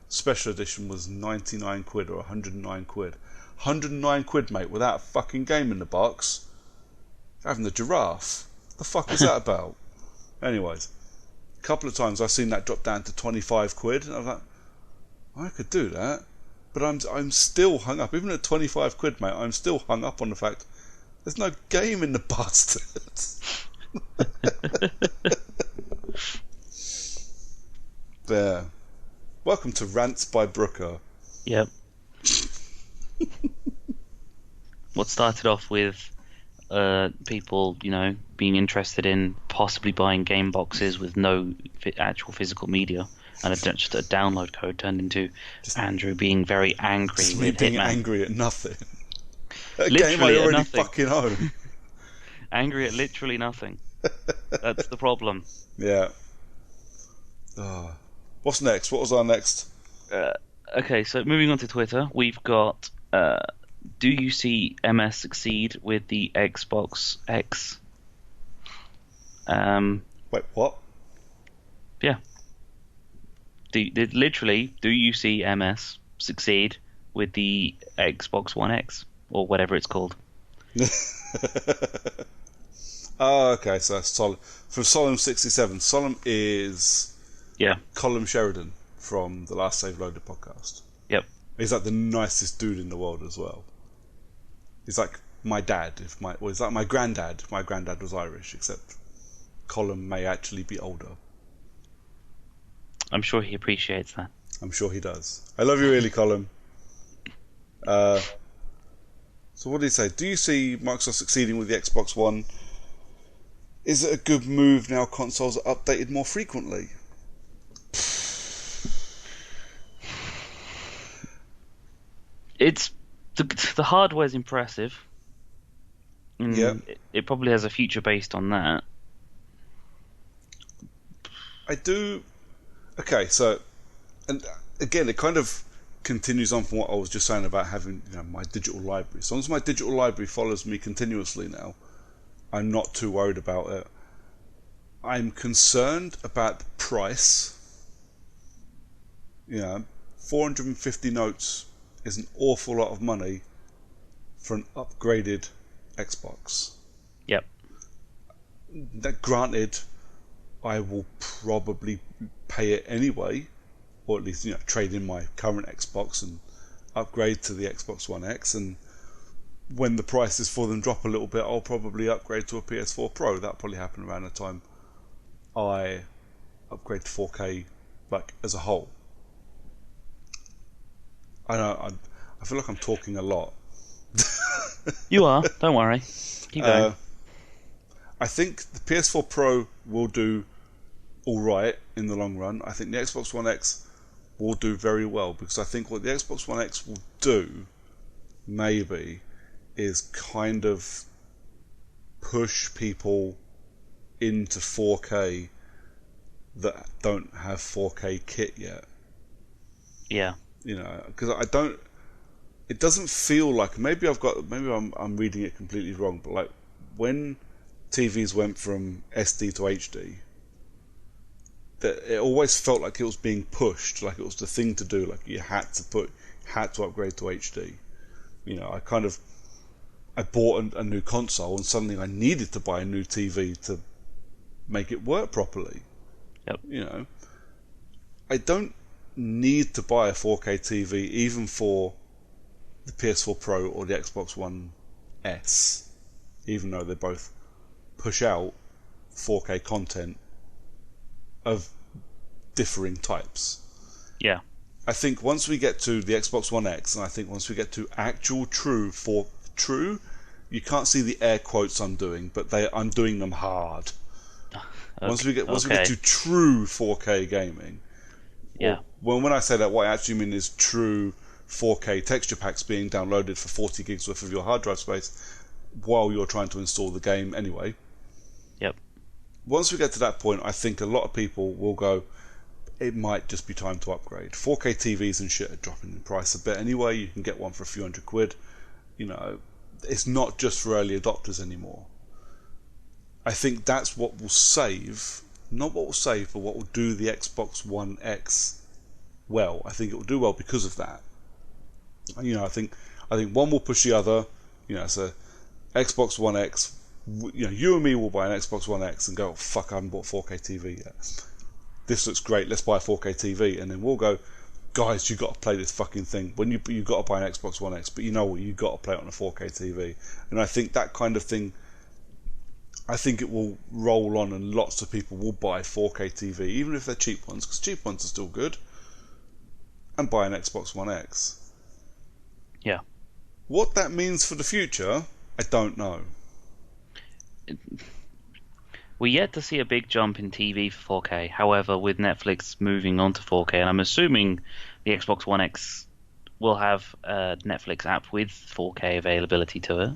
Special Edition was 99 quid or 109 quid. 109 quid, mate, without a fucking game in the box. Having the giraffe. What the fuck is that about? Anyways, a couple of times I've seen that drop down to 25 quid, and I was like, I could do that. But I'm still hung up. Even at 25 quid, mate, I'm still hung up on the fact there's no game in the bastards. There. Welcome to Rants by Brooker. Yep. What started off with people, you know, being interested in possibly buying game boxes with no actual physical media and just a download code turned into Andrew being very angry Me with being Hitman. angry at nothing. A Literally game I at already nothing. fucking own. Angry at literally nothing. That's the problem. Yeah. What's next? What was our next? Okay, so moving on to Twitter, we've got do you see MS succeed with the Xbox X? Wait, what? Yeah. Literally, do you see MS succeed with the Xbox One X or whatever it's called? Oh, okay, so that's Solemn. From Solemn67. Solemn is Yeah. Colin Sheridan from the Last Save Loaded podcast. Yep. He's like the nicest dude in the world as well. He's like my dad. He's like my granddad. My granddad was Irish, except Colin may actually be older. I'm sure he appreciates that. I'm sure he does. I love you really, Colin. So what did he say? Do you see Microsoft succeeding with the Xbox One? Is it a good move now consoles are updated more frequently? It's the hardware's impressive. Yeah. It probably has a future based on that. I do. Okay, so, and again, it kind of continues on from what I was just saying about having, you know, my digital library. As long as my digital library follows me continuously now, I'm not too worried about it. I'm concerned about the price. You know, 450 notes is an awful lot of money for an upgraded Xbox. Yep. That granted, I will probably pay it anyway, or at least, you know, trade in my current Xbox and upgrade to the Xbox One X. And when the prices for them drop a little bit, I'll probably upgrade to a PS4 Pro. That'll probably happen around the time I upgrade to 4K, like as a whole. I know I feel like I'm talking a lot. You are. Don't worry. Keep going. I think the PS4 Pro will do all right in the long run. I think the Xbox One X will do very well, because I think what the Xbox One X will do, maybe, is kind of push people into 4K that don't have 4K kit yet. Yeah. You know, because I don't. It doesn't feel like, maybe I'm reading it completely wrong, but like when TVs went from SD to HD, that it always felt like it was being pushed, like it was the thing to do, like you had to upgrade to HD. You know, I bought a new console, and suddenly I needed to buy a new TV to make it work properly. Yep. You know, I don't need to buy a 4K TV even for the PS4 Pro or the Xbox One S, even though they both push out 4K content of differing types. Yeah. I think once we get to the Xbox One X, and I think once we get to actual true, you can't see the air quotes I'm doing, but I'm doing them hard. Okay. Once we get to true 4K gaming, yeah. When I say that, what I actually mean is true 4K texture packs being downloaded for 40 gigs worth of your hard drive space while you're trying to install the game anyway. Yep. Once we get to that point, I think a lot of people will go, it might just be time to upgrade. 4K TVs and shit are dropping in price a bit anyway. You can get one for a few £100. You know, it's not just for early adopters anymore. I think that's what will save, not what will save, but what will do the Xbox One X well. I think it will do well because of that. You know, I think one will push the other. You know, so Xbox One X. You know, you and me will buy an Xbox One X and go, oh, fuck, I haven't bought 4K TV yet. This looks great. Let's buy a 4K TV, and then we'll go, guys, you got to play this fucking thing. When you got to buy an Xbox One X, but you know what? You got to play it on a 4K TV. And I think that kind of thing. I think it will roll on, and lots of people will buy 4K TV, even if they're cheap ones, because cheap ones are still good, and buy an Xbox One X. Yeah. What that means for the future, I don't know. We're yet to see a big jump in TV for 4K. However, with Netflix moving on to 4K, and I'm assuming the Xbox One X will have a Netflix app with 4K availability to it.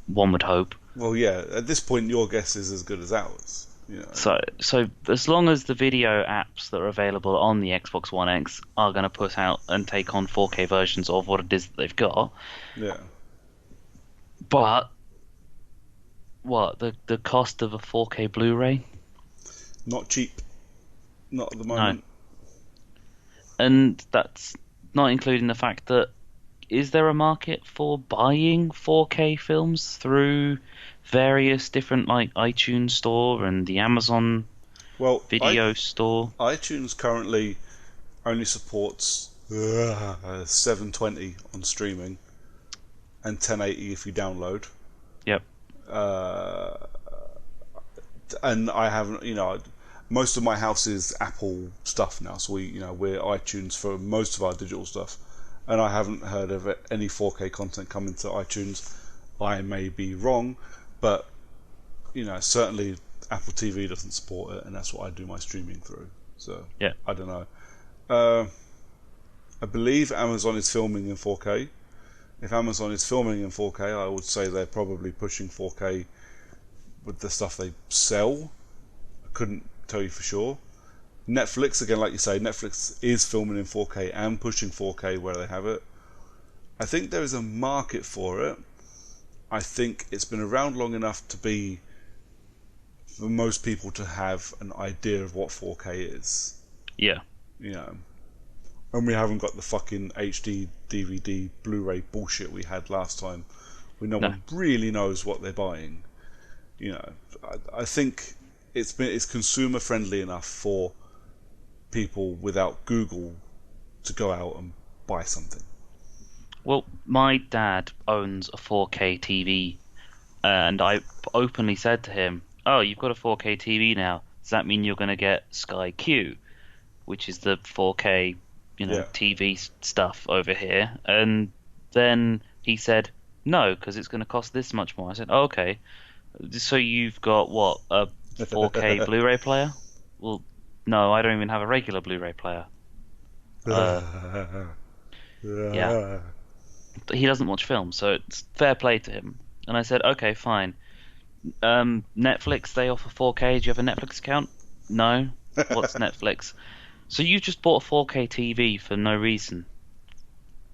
One would hope. Well, yeah. At this point, your guess is as good as ours. You know. So as long as the video apps that are available on the Xbox One X are going to put out and take on 4K versions of what it is that they've got. Yeah. But what the cost of a 4K Blu-ray? Not cheap. Not at the moment. No. And that's not including the fact that, is there a market for buying 4K films through various different, like, iTunes Store and the Amazon Video Store? iTunes currently only supports 720 on streaming and 1080 if you download. Yep. And I haven't, you know, most of my house is Apple stuff now, so we're iTunes for most of our digital stuff. And I haven't heard of any 4K content coming to iTunes. I may be wrong, but you know, certainly Apple TV doesn't support it, and that's what I do my streaming through. So yeah, I don't know. I believe Amazon is filming in 4K. If Amazon is filming in 4K, I would say they're probably pushing 4K with the stuff they sell. I couldn't tell you for sure. Netflix, again, like you say, Netflix is filming in 4K and pushing 4K where they have it. I think there is a market for it. I think it's been around long enough for most people to have an idea of what 4K is. Yeah. You know. And we haven't got the fucking HD, DVD, Blu-ray bullshit we had last time, where no one really knows what they're buying. You know, I think it's consumer friendly enough for people without Google to go out and buy something. Well, my dad owns a 4K TV, and I openly said to him, "Oh, you've got a 4K TV now. Does that mean you're going to get Sky Q, which is the 4K, TV stuff over here?" And then he said, "No, because it's going to cost this much more." I said, "Oh, okay. So you've got what, a 4K Blu-ray player?" "Well, no, I don't even have a regular Blu-ray player." Yeah, but he doesn't watch films, so it's fair play to him. And I said, okay, fine. Netflix, they offer 4K. Do you have a Netflix account? No. What's Netflix? So you just bought a 4K TV for no reason.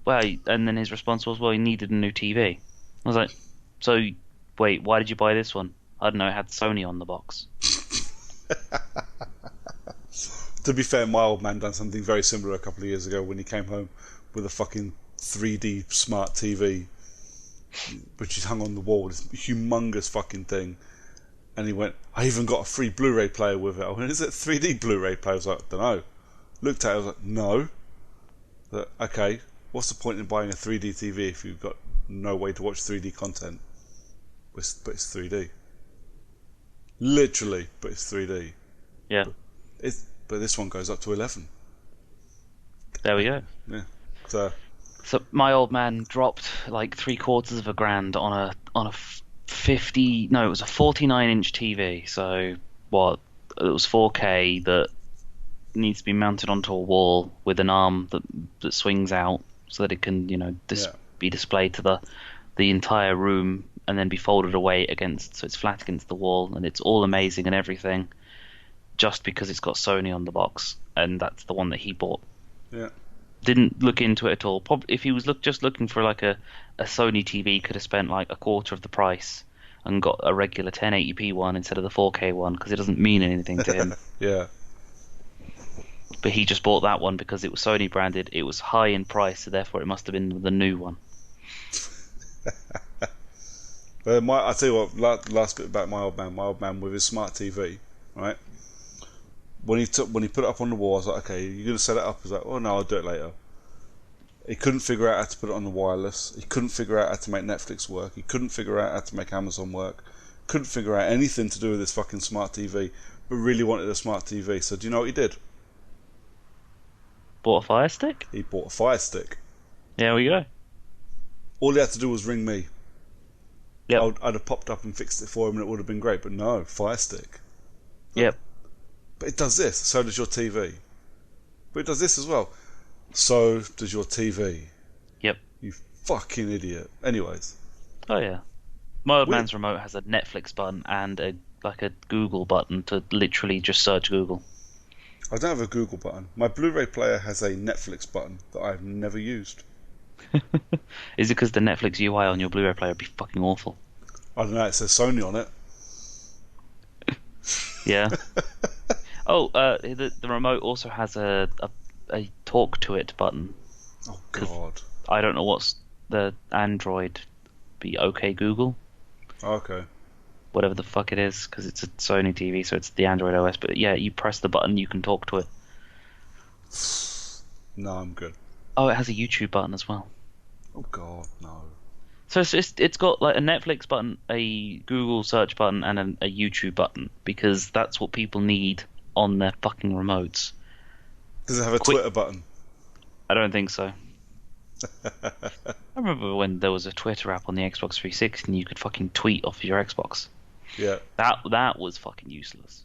Well, and then his response was, well, he needed a new TV. I was like, so wait, why did you buy this one? I don't know, it had Sony on the box. To be fair, my old man done something very similar a couple of years ago when he came home with a fucking 3D smart TV, which is hung on the wall, this humongous fucking thing. And he went, I even got a free Blu-ray player with it. I went, is it a 3D Blu-ray player? I was like, don't know. Looked at it, I was like, no. But, okay, what's the point in buying a 3D TV if you've got no way to watch 3D content? But it's 3D. Literally, but it's 3D. Yeah. But this one goes up to 11. There we go. Yeah. So my old man dropped like three-quarters of a grand on a 50, no, it was a 49-inch TV. So what? It was 4K that needs to be mounted onto a wall with an arm that swings out so that it can, be displayed to the entire room and then be folded away so it's flat against the wall, and it's all amazing and everything, just because it's got Sony on the box, and that's the one that he bought. Yeah. Didn't look into it at all. Probably if he was just looking for like a Sony TV, could have spent like a quarter of the price and got a regular 1080p one instead of the 4K one, because it doesn't mean anything to him. Yeah. But he just bought that one because it was Sony branded. It was high in price, so therefore it must have been the new one. I'll tell you what. Last bit about my old man. My old man with his smart TV, right? When he put it up on the wall, I was like, okay, you're gonna set it up? He's like, oh no, I'll do it later. He couldn't figure out how to put it on the wireless. He couldn't figure out how to make Netflix work. He couldn't figure out how to make Amazon work. Couldn't figure out anything to do with this fucking smart TV, but really wanted a smart TV. So do you know what he did? Bought a Fire Stick? He bought a Fire Stick. There we go. All he had to do was ring me. Yep. I'd have popped up and fixed it for him, and it would have been great. But no, Fire Stick. Yep. But it does this. So does your TV. But it does this as well. So does your TV. Yep. You fucking idiot. Anyways. Oh yeah. My old man's remote has a Netflix button and a Google button to literally just search Google. I don't have a Google button. My Blu-ray player has a Netflix button that I've never used. Is it because the Netflix UI on your Blu-ray player would be fucking awful? I don't know. It says Sony on it. Yeah. The remote also has a talk to it button. Oh God. I don't know what's the Android. Be OK Google. Okay. Whatever the fuck it is, because it's a Sony TV, so it's the Android OS. But yeah, you press the button, you can talk to it. No, I'm good. Oh, it has a YouTube button as well. Oh God, no. So it's got like a Netflix button, a Google search button, and a YouTube button, because that's what people need on their fucking remotes. Does it have a Twitter button? I don't think so. I remember when there was a Twitter app on the Xbox 360 and you could fucking tweet off your Xbox. Yeah. That was fucking useless.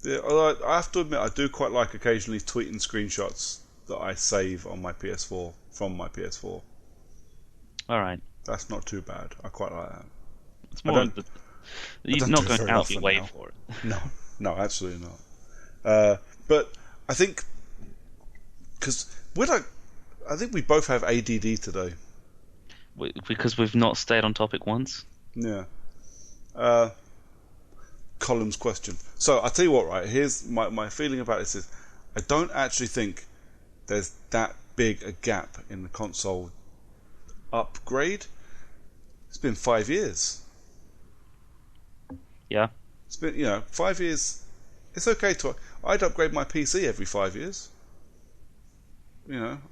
Yeah, although I have to admit, I do quite like occasionally tweeting screenshots that I save on my PS4 from my PS4. All right. That's not too bad. I quite like that. It's more. You're not going out your way for it. No, absolutely not. But I think because I think we both have ADD today. Because we've not stayed on topic once. Yeah. Column's question. So I'll tell you what, right? Here's my feeling about this is I don't actually think there's that big a gap in the console upgrade. It's been 5 years. Yeah. It's been 5 years. It's okay I'd upgrade my PC every 5 years.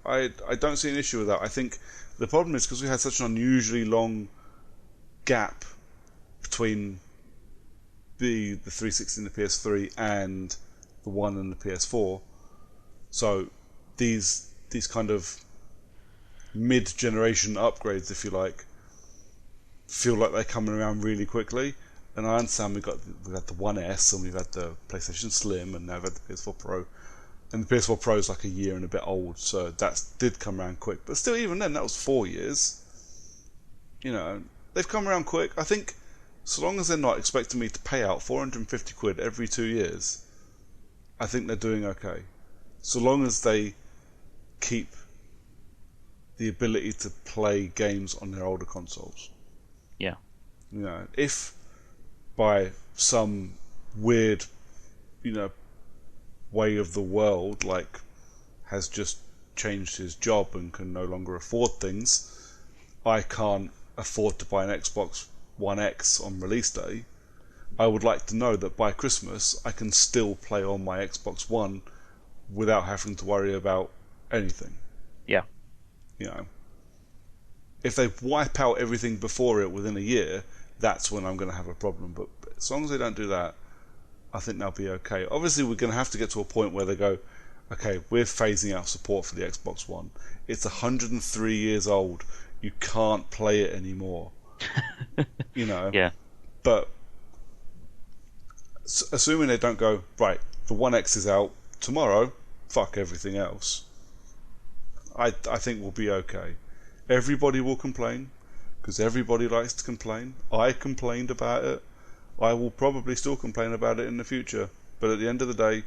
I don't see an issue with that. I think the problem is because we had such an unusually long gap between the 360 and the PS3 and the One and the PS4. So these kind of mid-generation upgrades, if you like, feel like they're coming around really quickly. And I understand we've had the One S and we've had the PlayStation Slim and now we've had the PS4 Pro. And the PS4 Pro is like a year and a bit old, so that did come around quick. But still, even then, that was 4 years. You know, they've come around quick. I think, so long as they're not expecting me to pay out 450 quid every 2 years, I think they're doing okay. So long as they keep the ability to play games on their older consoles. Yeah. You know, if by some weird, you know, way of the world, like, has just changed his job and can no longer afford things, I can't afford to buy an Xbox One X on release day, I would like to know that by Christmas I can still play on my Xbox One without having to worry about anything. Yeah. You know, if they wipe out everything before it within a year, that's when I'm going to have a problem. But as long as they don't do that, I think they'll be okay. Obviously, we're going to have to get to a point where they go, okay, we're phasing out support for the Xbox One. It's 103 years old. You can't play it anymore. You know? Yeah. But assuming they don't go, right, the One X is out tomorrow, fuck everything else, I think we'll be okay. Everybody will complain, because everybody likes to complain. I complained about it. I will probably still complain about it in the future. But at the end of the day,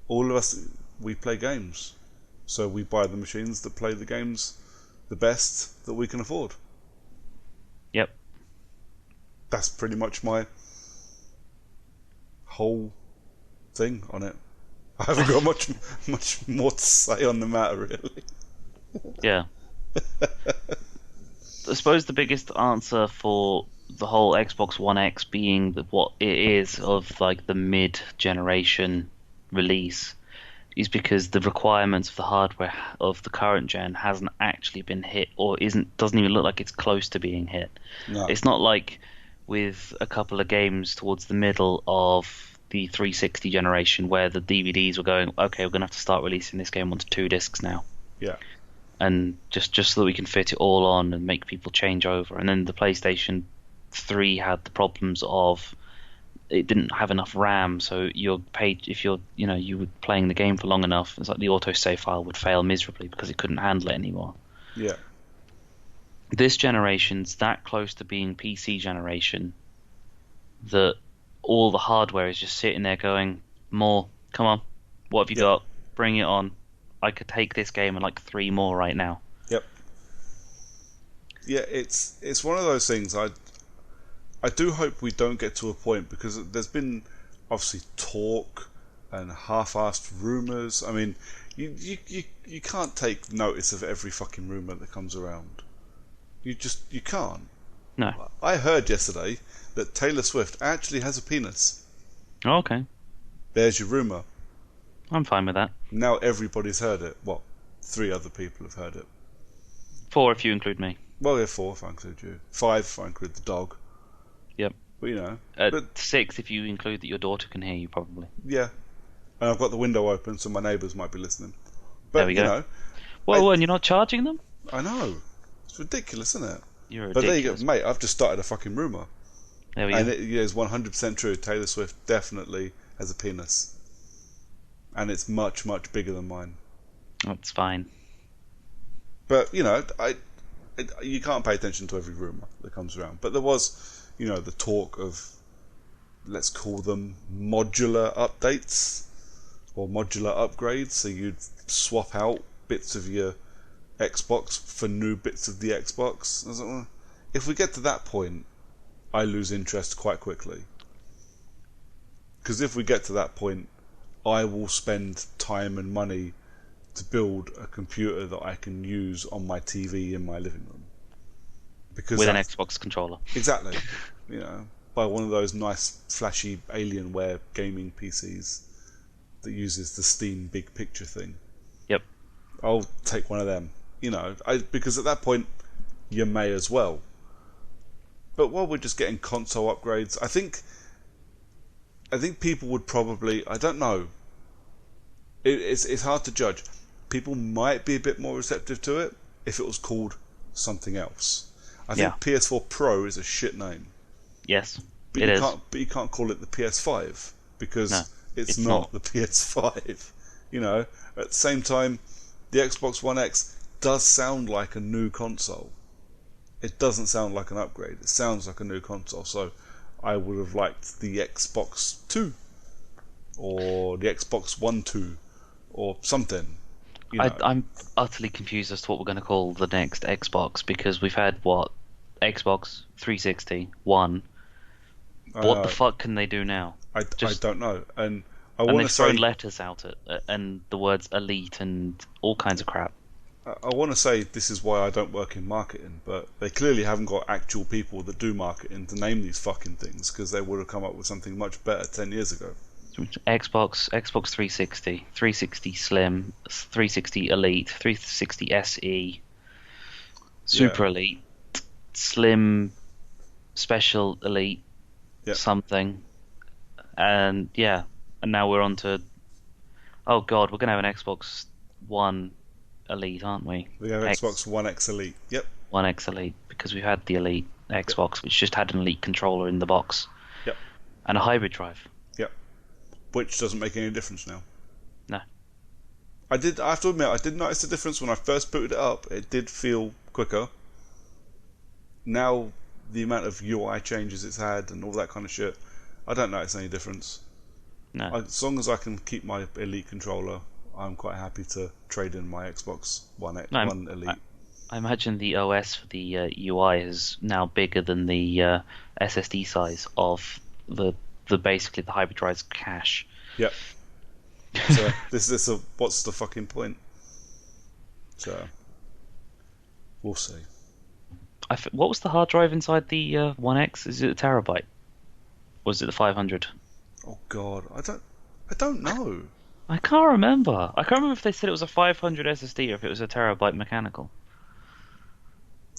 all of us, we play games. So we buy the machines that play the games the best that we can afford. Yep. That's pretty much my whole thing on it. I haven't got much more to say on the matter, really. Yeah. I suppose the biggest answer for the whole Xbox One X being what it is of like the mid-generation release is because the requirements of the hardware of the current gen hasn't actually been hit, or doesn't even look like it's close to being hit. No. It's not like with a couple of games towards the middle of the 360 generation where the DVDs were going, okay, we're going to have to start releasing this game onto 2 discs now. Yeah. And just so that we can fit it all on and make people change over. And then the PlayStation 3 had the problems of it didn't have enough RAM, so your page, if you were playing the game for long enough, it's like the autosave file would fail miserably because it couldn't handle it anymore. Yeah. This generation's that close to being PC generation that all the hardware is just sitting there going, more, come on, what have you got? Bring it on. I could take this game and like 3 more right now. Yep. Yeah, it's one of those things. I do hope we don't get to a point, because there's been obviously talk and half-assed rumours. I mean, you can't take notice of every fucking rumour that comes around. You can't. No. I heard yesterday that Taylor Swift actually has a penis. Oh, okay. There's your rumour. I'm fine with that. Now everybody's heard it. Well, 3 other people have heard it. 4 if you include me. Well, yeah, 4 if I include you. 5 if I include the dog. Yep. But, you know. 6 if you include that your daughter can hear you, probably. Yeah. And I've got the window open, so my neighbours might be listening. But, there we go. You know, well, and you're not charging them? I know. It's ridiculous, isn't it? You're ridiculous. But there you go. Mate, I've just started a fucking rumour. There we go. And it is 100% true. Taylor Swift definitely has a penis. And it's much, much bigger than mine. That's fine. But, you know, you can't pay attention to every rumour that comes around. But there was, you know, the talk of, let's call them modular updates or modular upgrades. So you'd swap out bits of your Xbox for new bits of the Xbox. I was like, well, if we get to that point, I lose interest quite quickly. Because if we get to that point, I will spend time and money to build a computer that I can use on my TV in my living room. Because with an Xbox controller. Exactly. You know, buy one of those nice flashy Alienware gaming PCs that uses the Steam big picture thing. Yep. I'll take one of them. You know, because at that point, you may as well. But while we're just getting console upgrades, I think people would probably, I don't know, it's hard to judge. People might be a bit more receptive to it if it was called something else. I think PS4 Pro is a shit name. Yes, but it is. But you can't call it the PS5 because it's not the PS5. You know, at the same time, the Xbox One X does sound like a new console. It doesn't sound like an upgrade. It sounds like a new console. So I would have liked the Xbox 2 or the Xbox One 2 or something. You know. I'm utterly confused as to what we're going to call the next Xbox, because we've had what, Xbox 360, One. What the fuck can they do now? I don't know. And I And want they've to thrown say letters out and the words elite and all kinds of crap. I want to say this is why I don't work in marketing, but they clearly haven't got actual people that do marketing to name these fucking things, because they would have come up with something much better 10 years ago. Xbox 360, 360 Slim, 360 Elite, 360 SE, Super Elite, Slim, Special Elite, something, and now we're on to, oh god, we're gonna have an Xbox One Elite, aren't we? We have Xbox One X Elite. Yep. One X Elite, because we had the Elite Xbox, which just had an Elite controller in the box. Yep. And a hybrid drive. Yep. Which doesn't make any difference now. No. I have to admit, I did notice the difference when I first booted it up. It did feel quicker. Now, the amount of UI changes it's had and all that kind of shit, I don't notice any difference. No. As long as I can keep my Elite controller, I'm quite happy to trade in my Xbox One Elite. I imagine the OS for the UI is now bigger than the SSD size of the basically the hybrid drive's cache. Yep. So what's the fucking point? So we'll see. What was the hard drive inside the One X? Is it a terabyte? Or is it the 500? Oh god, I don't know. I can't remember. I can't remember if they said it was a 500 SSD or if it was a terabyte mechanical.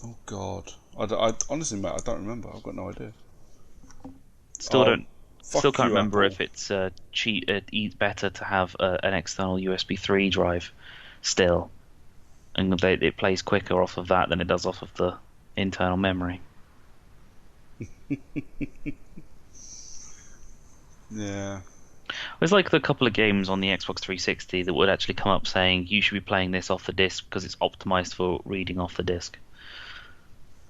Oh god, I honestly, Matt, I don't remember. I've got no idea. Still can't remember Apple. if it's better to have an external USB 3 drive still, and it plays quicker off of that than it does off of the internal memory. Yeah. There's like a couple of games on the Xbox 360 that would actually come up saying you should be playing this off the disc because it's optimized for reading off the disc.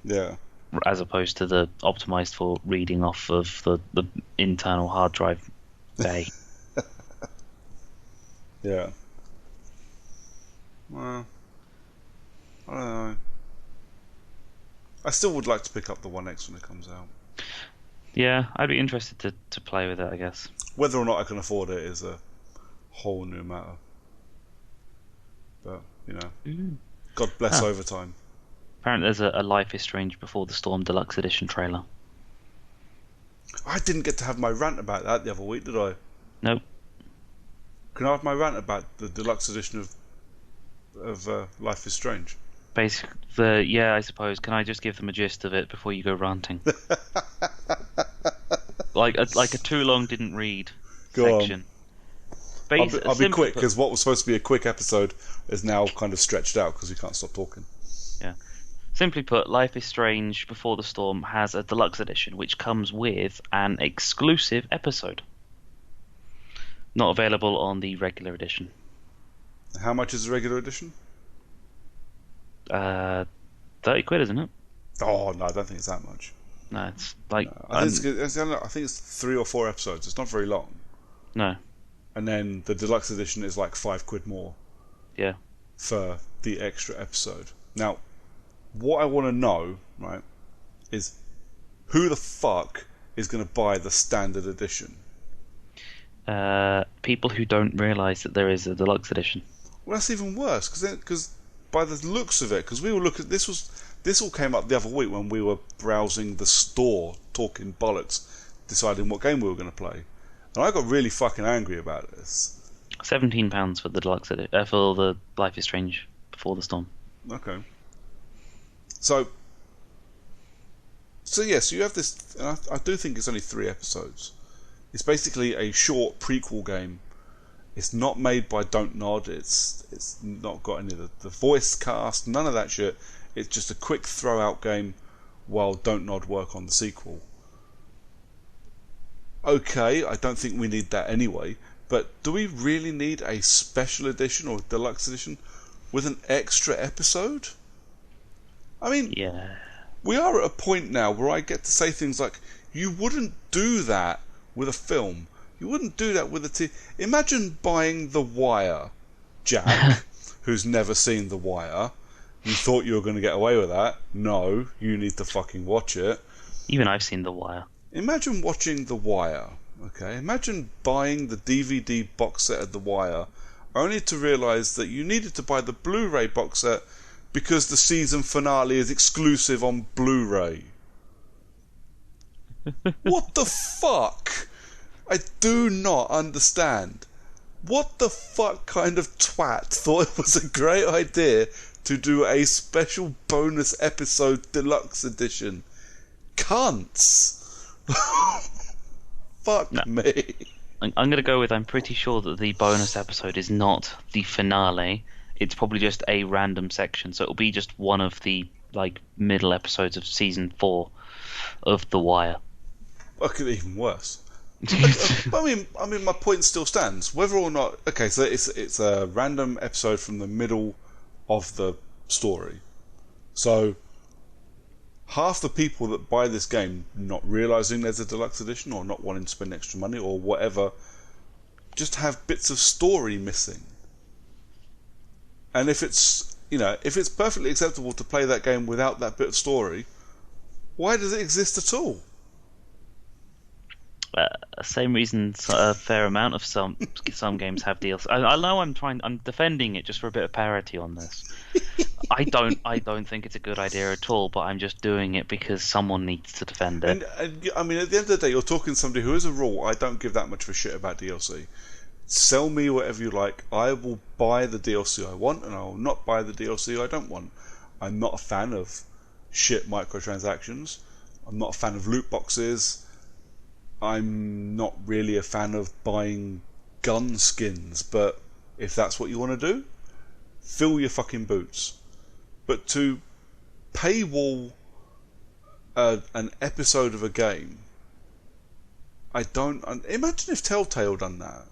Yeah. As opposed to the optimized for reading off of the internal hard drive bay. Yeah. Well, I don't know. I still would like to pick up the One X when it comes out. Yeah, I'd be interested to play with it, I guess. Whether or not I can afford it is a whole new matter. But, you know, God bless overtime. Apparently there's a Life is Strange Before the Storm Deluxe Edition trailer. I didn't get to have my rant about that the other week, did I? Nope. Can I have my rant about the deluxe edition of Life is Strange? I suppose. Can I just give them a gist of it before you go ranting? like a too long didn't read section. I'll be quick, because what was supposed to be a quick episode is now kind of stretched out because we can't stop talking. Yeah. Simply put, Life is Strange Before the Storm has a deluxe edition which comes with an exclusive episode. Not available on the regular edition. How much is the regular edition? 30 quid, isn't it? Oh, no, I don't think it's that much. No, it's like... I think it's 3 or 4 episodes. It's not very long. No. And then the deluxe edition is like £5 more. Yeah. For the extra episode. Now, what I want to know, right, is who the fuck is going to buy the standard edition? People who don't realise that there is a deluxe edition. Well, that's even worse, because by the looks of it, because we were looking, this all came up the other week when we were browsing the store, talking bollocks, deciding what game we were going to play, and I got really fucking angry about this. £17 for the deluxe edition, for the Life is Strange Before the Storm. Okay. So yes, you have this, and I do think it's only 3 episodes. It's basically a short prequel game. It's not made by Don't Nod. It's not got any of the voice cast, none of that shit. It's just a quick throw-out game while Don't Nod work on the sequel. Okay, I don't think we need that anyway. But do we really need a special edition or deluxe edition with an extra episode? I mean, Yeah. we are at a point now where I get to say things like, you wouldn't do that with a film. You wouldn't do that with a TV. Imagine buying The Wire, Jack, who's never seen The Wire. You thought you were going to get away with that. No, you need to fucking watch it. Even I've seen The Wire. Imagine watching The Wire, okay? Imagine buying the DVD box set of The Wire, only to realise that you needed to buy the Blu-ray box set because the season finale is exclusive on Blu-ray. What the fuck? I do not understand. What the fuck kind of twat thought it was a great idea to do a special bonus episode deluxe edition? Cunts. Fuck me. I'm going to go with, I'm pretty sure that the bonus episode is not the finale. It's probably just a random section. So it'll be just one of the middle episodes of season 4 of The Wire. Fucking even worse. I mean, my point still stands. Whether or not, okay, so it's a random episode from the middle of the story. So half the people that buy this game, not realizing there's a deluxe edition or not wanting to spend extra money or whatever, just have bits of story missing. And if it's perfectly acceptable to play that game without that bit of story, why does it exist at all? Same reason a fair amount of some games have DLC. I know I'm defending it just for a bit of parity on this. I don't think it's a good idea at all, but I'm just doing it because someone needs to defend it. And I mean, at the end of the day, you're talking to somebody who, as a rule, I don't give that much of a shit about DLC. Sell me whatever you like. I will buy the DLC I want, and I will not buy the DLC I don't want. I'm not a fan of shit microtransactions. I'm not a fan of loot boxes. I'm not really a fan of buying gun skins, but if that's what you want to do, fill your fucking boots. But to paywall an episode of a game, I don't... Imagine if Telltale done that.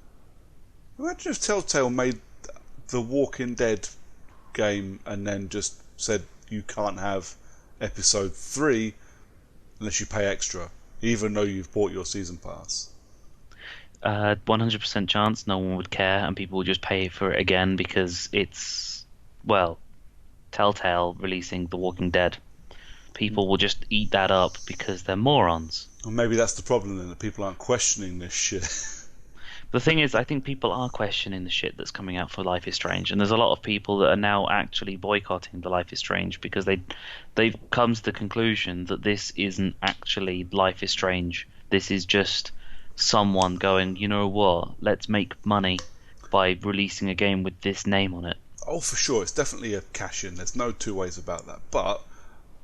Imagine if Telltale made the Walking Dead game and then just said you can't have episode 3 unless you pay extra, even though you've bought your season pass. 100% chance no one would care and people would just pay for it again because it's, well, Telltale releasing The Walking Dead. People will just eat that up because they're morons. Or maybe that's the problem then, that people aren't questioning this shit. The thing is, I think people are questioning the shit that's coming out for Life is Strange, and there's a lot of people that are now actually boycotting the Life is Strange because they've come to the conclusion that this isn't actually Life is Strange. This is just someone going, you know what, let's make money by releasing a game with this name on it. Oh, for sure, it's definitely a cash-in. There's no two ways about that. But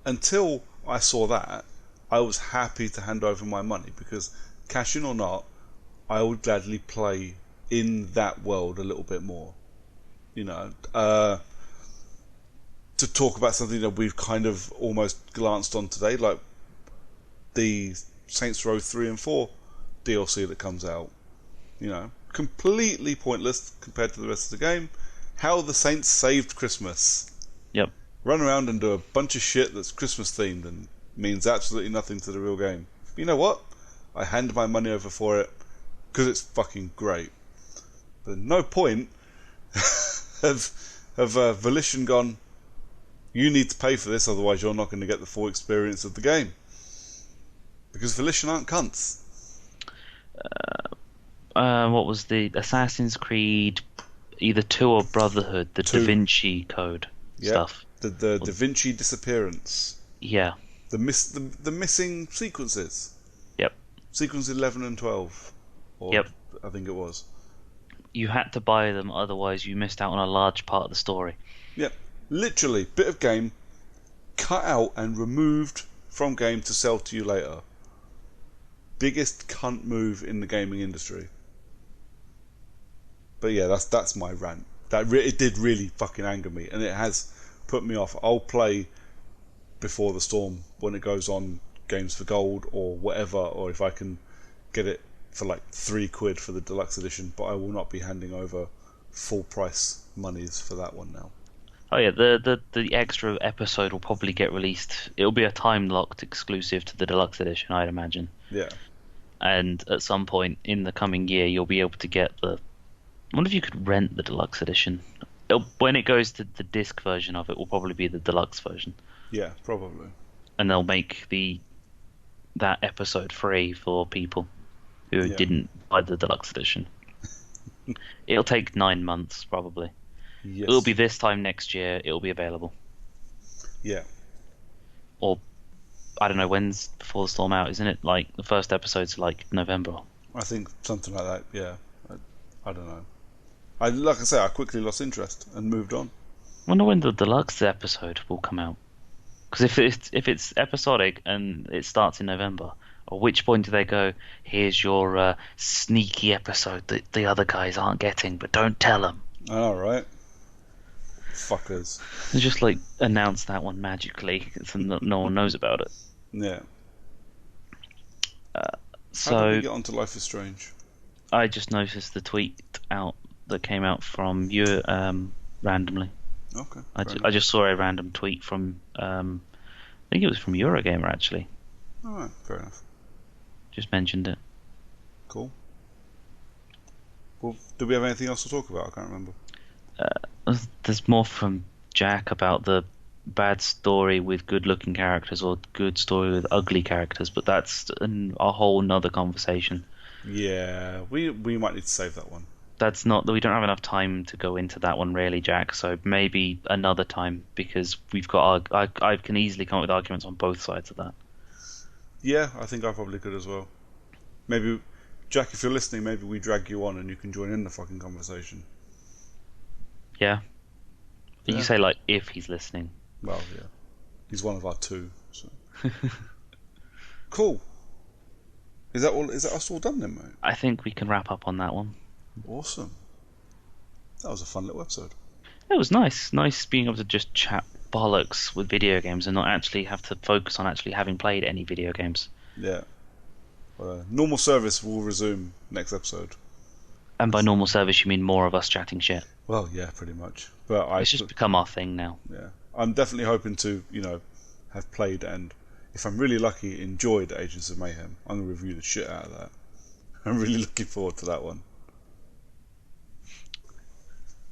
until I saw that, I was happy to hand over my money because, cash-in or not, I would gladly play in that world a little bit more. You know, to talk about something that we've kind of almost glanced on today, like the Saints Row 3 and 4 DLC that comes out. You know, completely pointless compared to the rest of the game. How the Saints saved Christmas. Yep. Run around and do a bunch of shit that's Christmas themed and means absolutely nothing to the real game. But you know what? I hand my money over for it because it's fucking great. But at no point have Volition gone, you need to pay for this, otherwise you're not going to get the full experience of the game. Because Volition aren't cunts. What was the Assassin's Creed, either 2 or Brotherhood, the 2. Da Vinci Code stuff. The Da Vinci disappearance. Yeah. The missing sequences. Yep. Sequence 11 and 12. Or Yep. I think it was. You had to buy them, otherwise you missed out on a large part of the story. Yep. Literally, bit of game cut out and removed from game to sell to you later. Biggest cunt move in the gaming industry. But yeah, that's my rant. It did really fucking anger me, and it has put me off. I'll play Before the Storm when it goes on Games for Gold or whatever, or if I can get it for like £3 for the deluxe edition, but I will not be handing over full price monies for that one now. Oh yeah, the extra episode will probably get released. It'll be a time locked exclusive to the deluxe edition, I'd imagine. Yeah. And at some point in the coming year, you'll be able to get the. I wonder if you could rent the deluxe edition. When it goes to the disc version of it, will probably be the deluxe version. Yeah, probably. And they'll make that episode free for people who didn't buy the deluxe edition. It'll take 9 months probably. Yes. It'll be this time next year. It'll be available. Yeah. Or I don't know, when's Before the Storm out? Isn't it like the first episode's like November? I think something like that. Yeah. I don't know. Like I say, I quickly lost interest and moved on. I wonder when the deluxe episode will come out. Because if it's episodic and it starts in November, at which point do they go, here's your sneaky episode that the other guys aren't getting, but don't tell them. All right. Fuckers. They just like announce that one magically so no one knows about it. Yeah. So how did we get onto Life is Strange? I just noticed the tweet out that came out from you randomly. Okay. I just saw a random tweet from I think it was from Eurogamer actually. All right, fair enough. Just mentioned it. Cool. Well, do we have anything else to talk about? I can't remember. There's more from Jack about the bad story with good-looking characters or good story with ugly characters, but that's a whole nother conversation. Yeah, we might need to save that one. That's not. We don't have enough time to go into that one really, Jack. So maybe another time because we've got. I can easily come up with arguments on both sides of that. Yeah, I think I probably could as well. Maybe, Jack, if you're listening, maybe we drag you on and you can join in the fucking conversation. Yeah. You say like if he's listening. Well, yeah, he's one of our two. So. Cool. Is that all? Is that us all done then, mate? I think we can wrap up on that one. Awesome. That was a fun little episode. It was nice. Nice being able to just chat bollocks with video games and not actually have to focus on actually having played any video games. Yeah. Normal service will resume next episode. And by normal service, you mean more of us chatting shit. Well, yeah, pretty much. But it's just become our thing now. Yeah. I'm definitely hoping to, have played and, if I'm really lucky, enjoyed Agents of Mayhem. I'm going to review the shit out of that. I'm really looking forward to that one.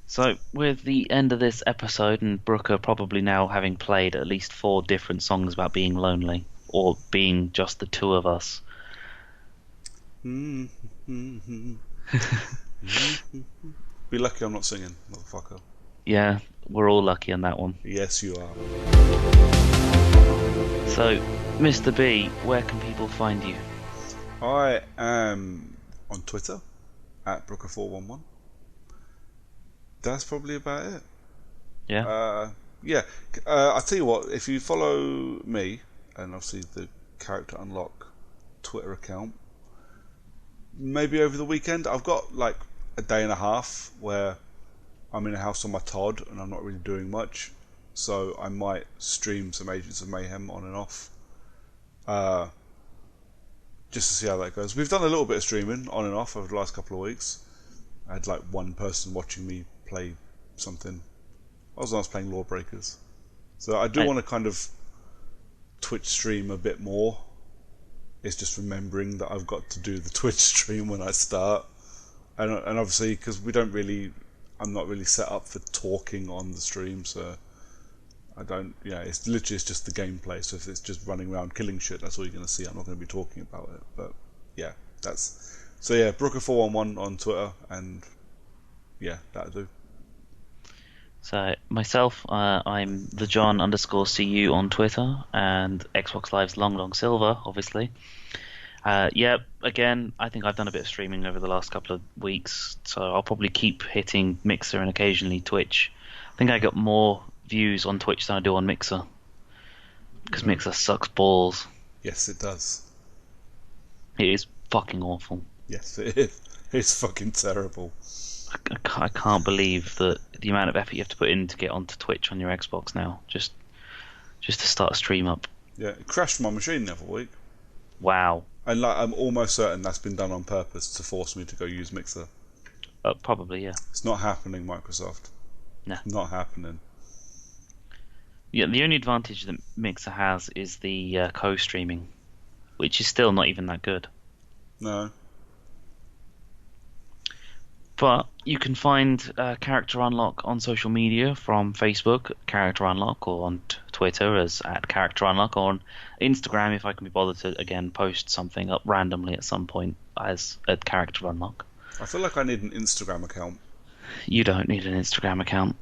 So, with the end of this episode, and Brooker probably now having played at least 4 different songs about being lonely, or being just the two of us. Be lucky I'm not singing, motherfucker. Yeah, we're all lucky on that one. Yes, you are. So, Mr. B, where can people find you? I am on Twitter, @Brooker411. That's probably about it. Yeah? I'll tell you what, if you follow me, and obviously the Character Unlock Twitter account, maybe over the weekend, I've got like a day and a half where I'm in a house on my Todd and I'm not really doing much, so I might stream some Agents of Mayhem on and off, just to see how that goes. We've done a little bit of streaming on and off over the last couple of weeks. I had like one person watching me play something. I was playing Lawbreakers, so I do want to kind of Twitch stream a bit more. It's just remembering that I've got to do the Twitch stream when I start, and obviously because I'm not really set up for talking on the stream, so I don't. It's literally just the gameplay. So if it's just running around killing shit, that's all you're going to see. I'm not going to be talking about it. But yeah, Brooker411 on Twitter, and yeah, that'll do. So myself, I'm the John_CU on Twitter, and Xbox Live's Long Silver, obviously. Again, I think I've done a bit of streaming over the last couple of weeks, so I'll probably keep hitting Mixer and occasionally Twitch. I think I got more views on Twitch than I do on Mixer, because Mixer sucks balls. Yes, it does. It is fucking awful. Yes, it is. It's fucking terrible. I can't believe the amount of effort you have to put in to get onto Twitch on your Xbox now, just to start a stream up. Yeah, it crashed my machine the other week. Wow. And like, I'm almost certain that's been done on purpose to force me to go use Mixer. Probably, yeah. It's not happening, Microsoft. No. Not happening. Yeah, the only advantage that Mixer has is the co-streaming, which is still not even that good. No. But you can find Character Unlock on social media from Facebook, Character Unlock, or on Twitter as at Character Unlock, or on Instagram if I can be bothered to, again, post something up randomly at some point as at Character Unlock. I feel like I need an Instagram account. You don't need an Instagram account.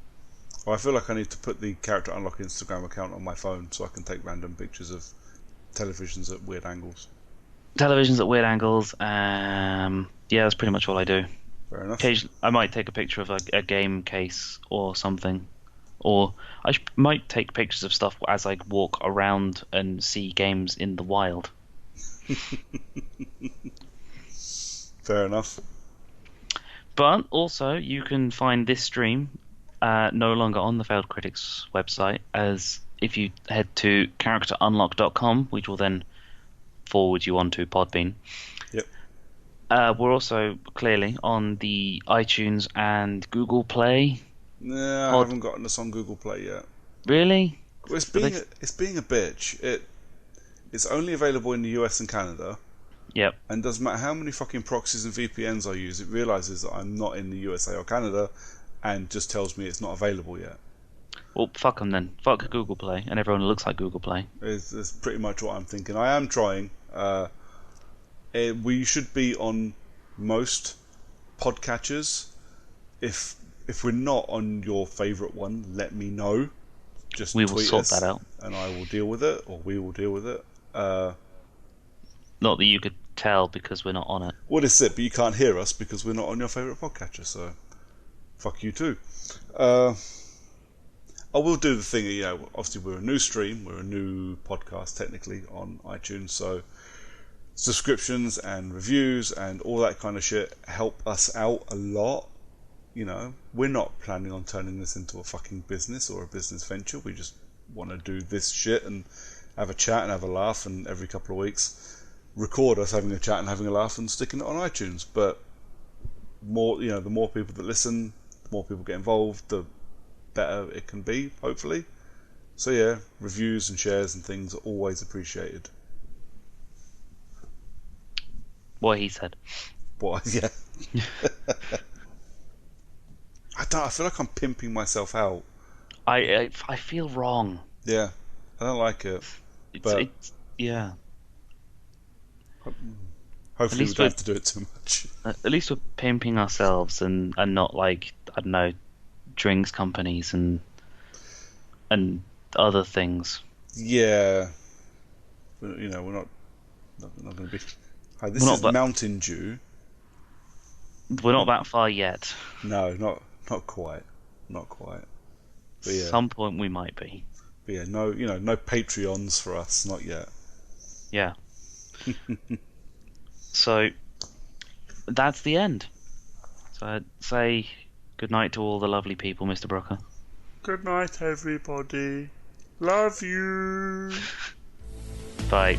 Or I feel like I need to put the Character Unlock Instagram account on my phone so I can take random pictures of televisions at weird angles. Televisions at weird angles. Yeah, that's pretty much all I do. Fair enough. Occasionally, I might take a picture of a game case or something, or I might take pictures of stuff as I walk around and see games in the wild. Fair enough. But also, you can find this stream no longer on the Failed Critics website, as if you head to characterunlock.com, which will then forward you onto Podbean. Yep. We're also clearly on the iTunes and Google Play. Nah, I haven't gotten us on Google Play yet. Really? Well, it's being a bitch. It's only available in the US and Canada. Yep. And doesn't matter how many fucking proxies and VPNs I use, it realizes that I'm not in the USA or Canada, and just tells me it's not available yet. Well, fuck them then. Fuck Google Play and everyone who looks like Google Play. It's pretty much what I'm thinking. I am trying. We should be on most podcatchers. If we're not on your favourite one, let me know. Just we will tweet sort us, that out. and I will deal with it, or we will deal with it. Not that you could tell because we're not on it. What is it? But you can't hear us because we're not on your favourite podcatcher. So, fuck you too. I will do the thing. You know, obviously we're a new stream, we're a new podcast technically on iTunes, so subscriptions and reviews and all that kind of shit help us out a lot. You know, we're not planning on turning this into a fucking business or a business venture. We just want to do this shit and have a chat and have a laugh, and every couple of weeks record us having a chat and having a laugh and sticking it on iTunes. But more, you know, the more people that listen, the more people get involved, the better it can be, hopefully. So yeah, reviews and shares and things are always appreciated. What he said. What? Yeah. I feel like I'm pimping myself out. I feel wrong. Yeah, I don't like it. It's yeah. Hopefully we don't have to do it too much. At least we're pimping ourselves and not like, I don't know, drinks companies and other things. Yeah, you know, we're not going to be. Hi, this is Mountain Dew. We're not that far yet. No, not quite, not quite. But yeah, some point we might be. But yeah, no, you know, no Patreons for us, not yet. Yeah. So that's the end. So I'd say good night to all the lovely people, Mr. Brooker. Good night, everybody. Love you. Bye.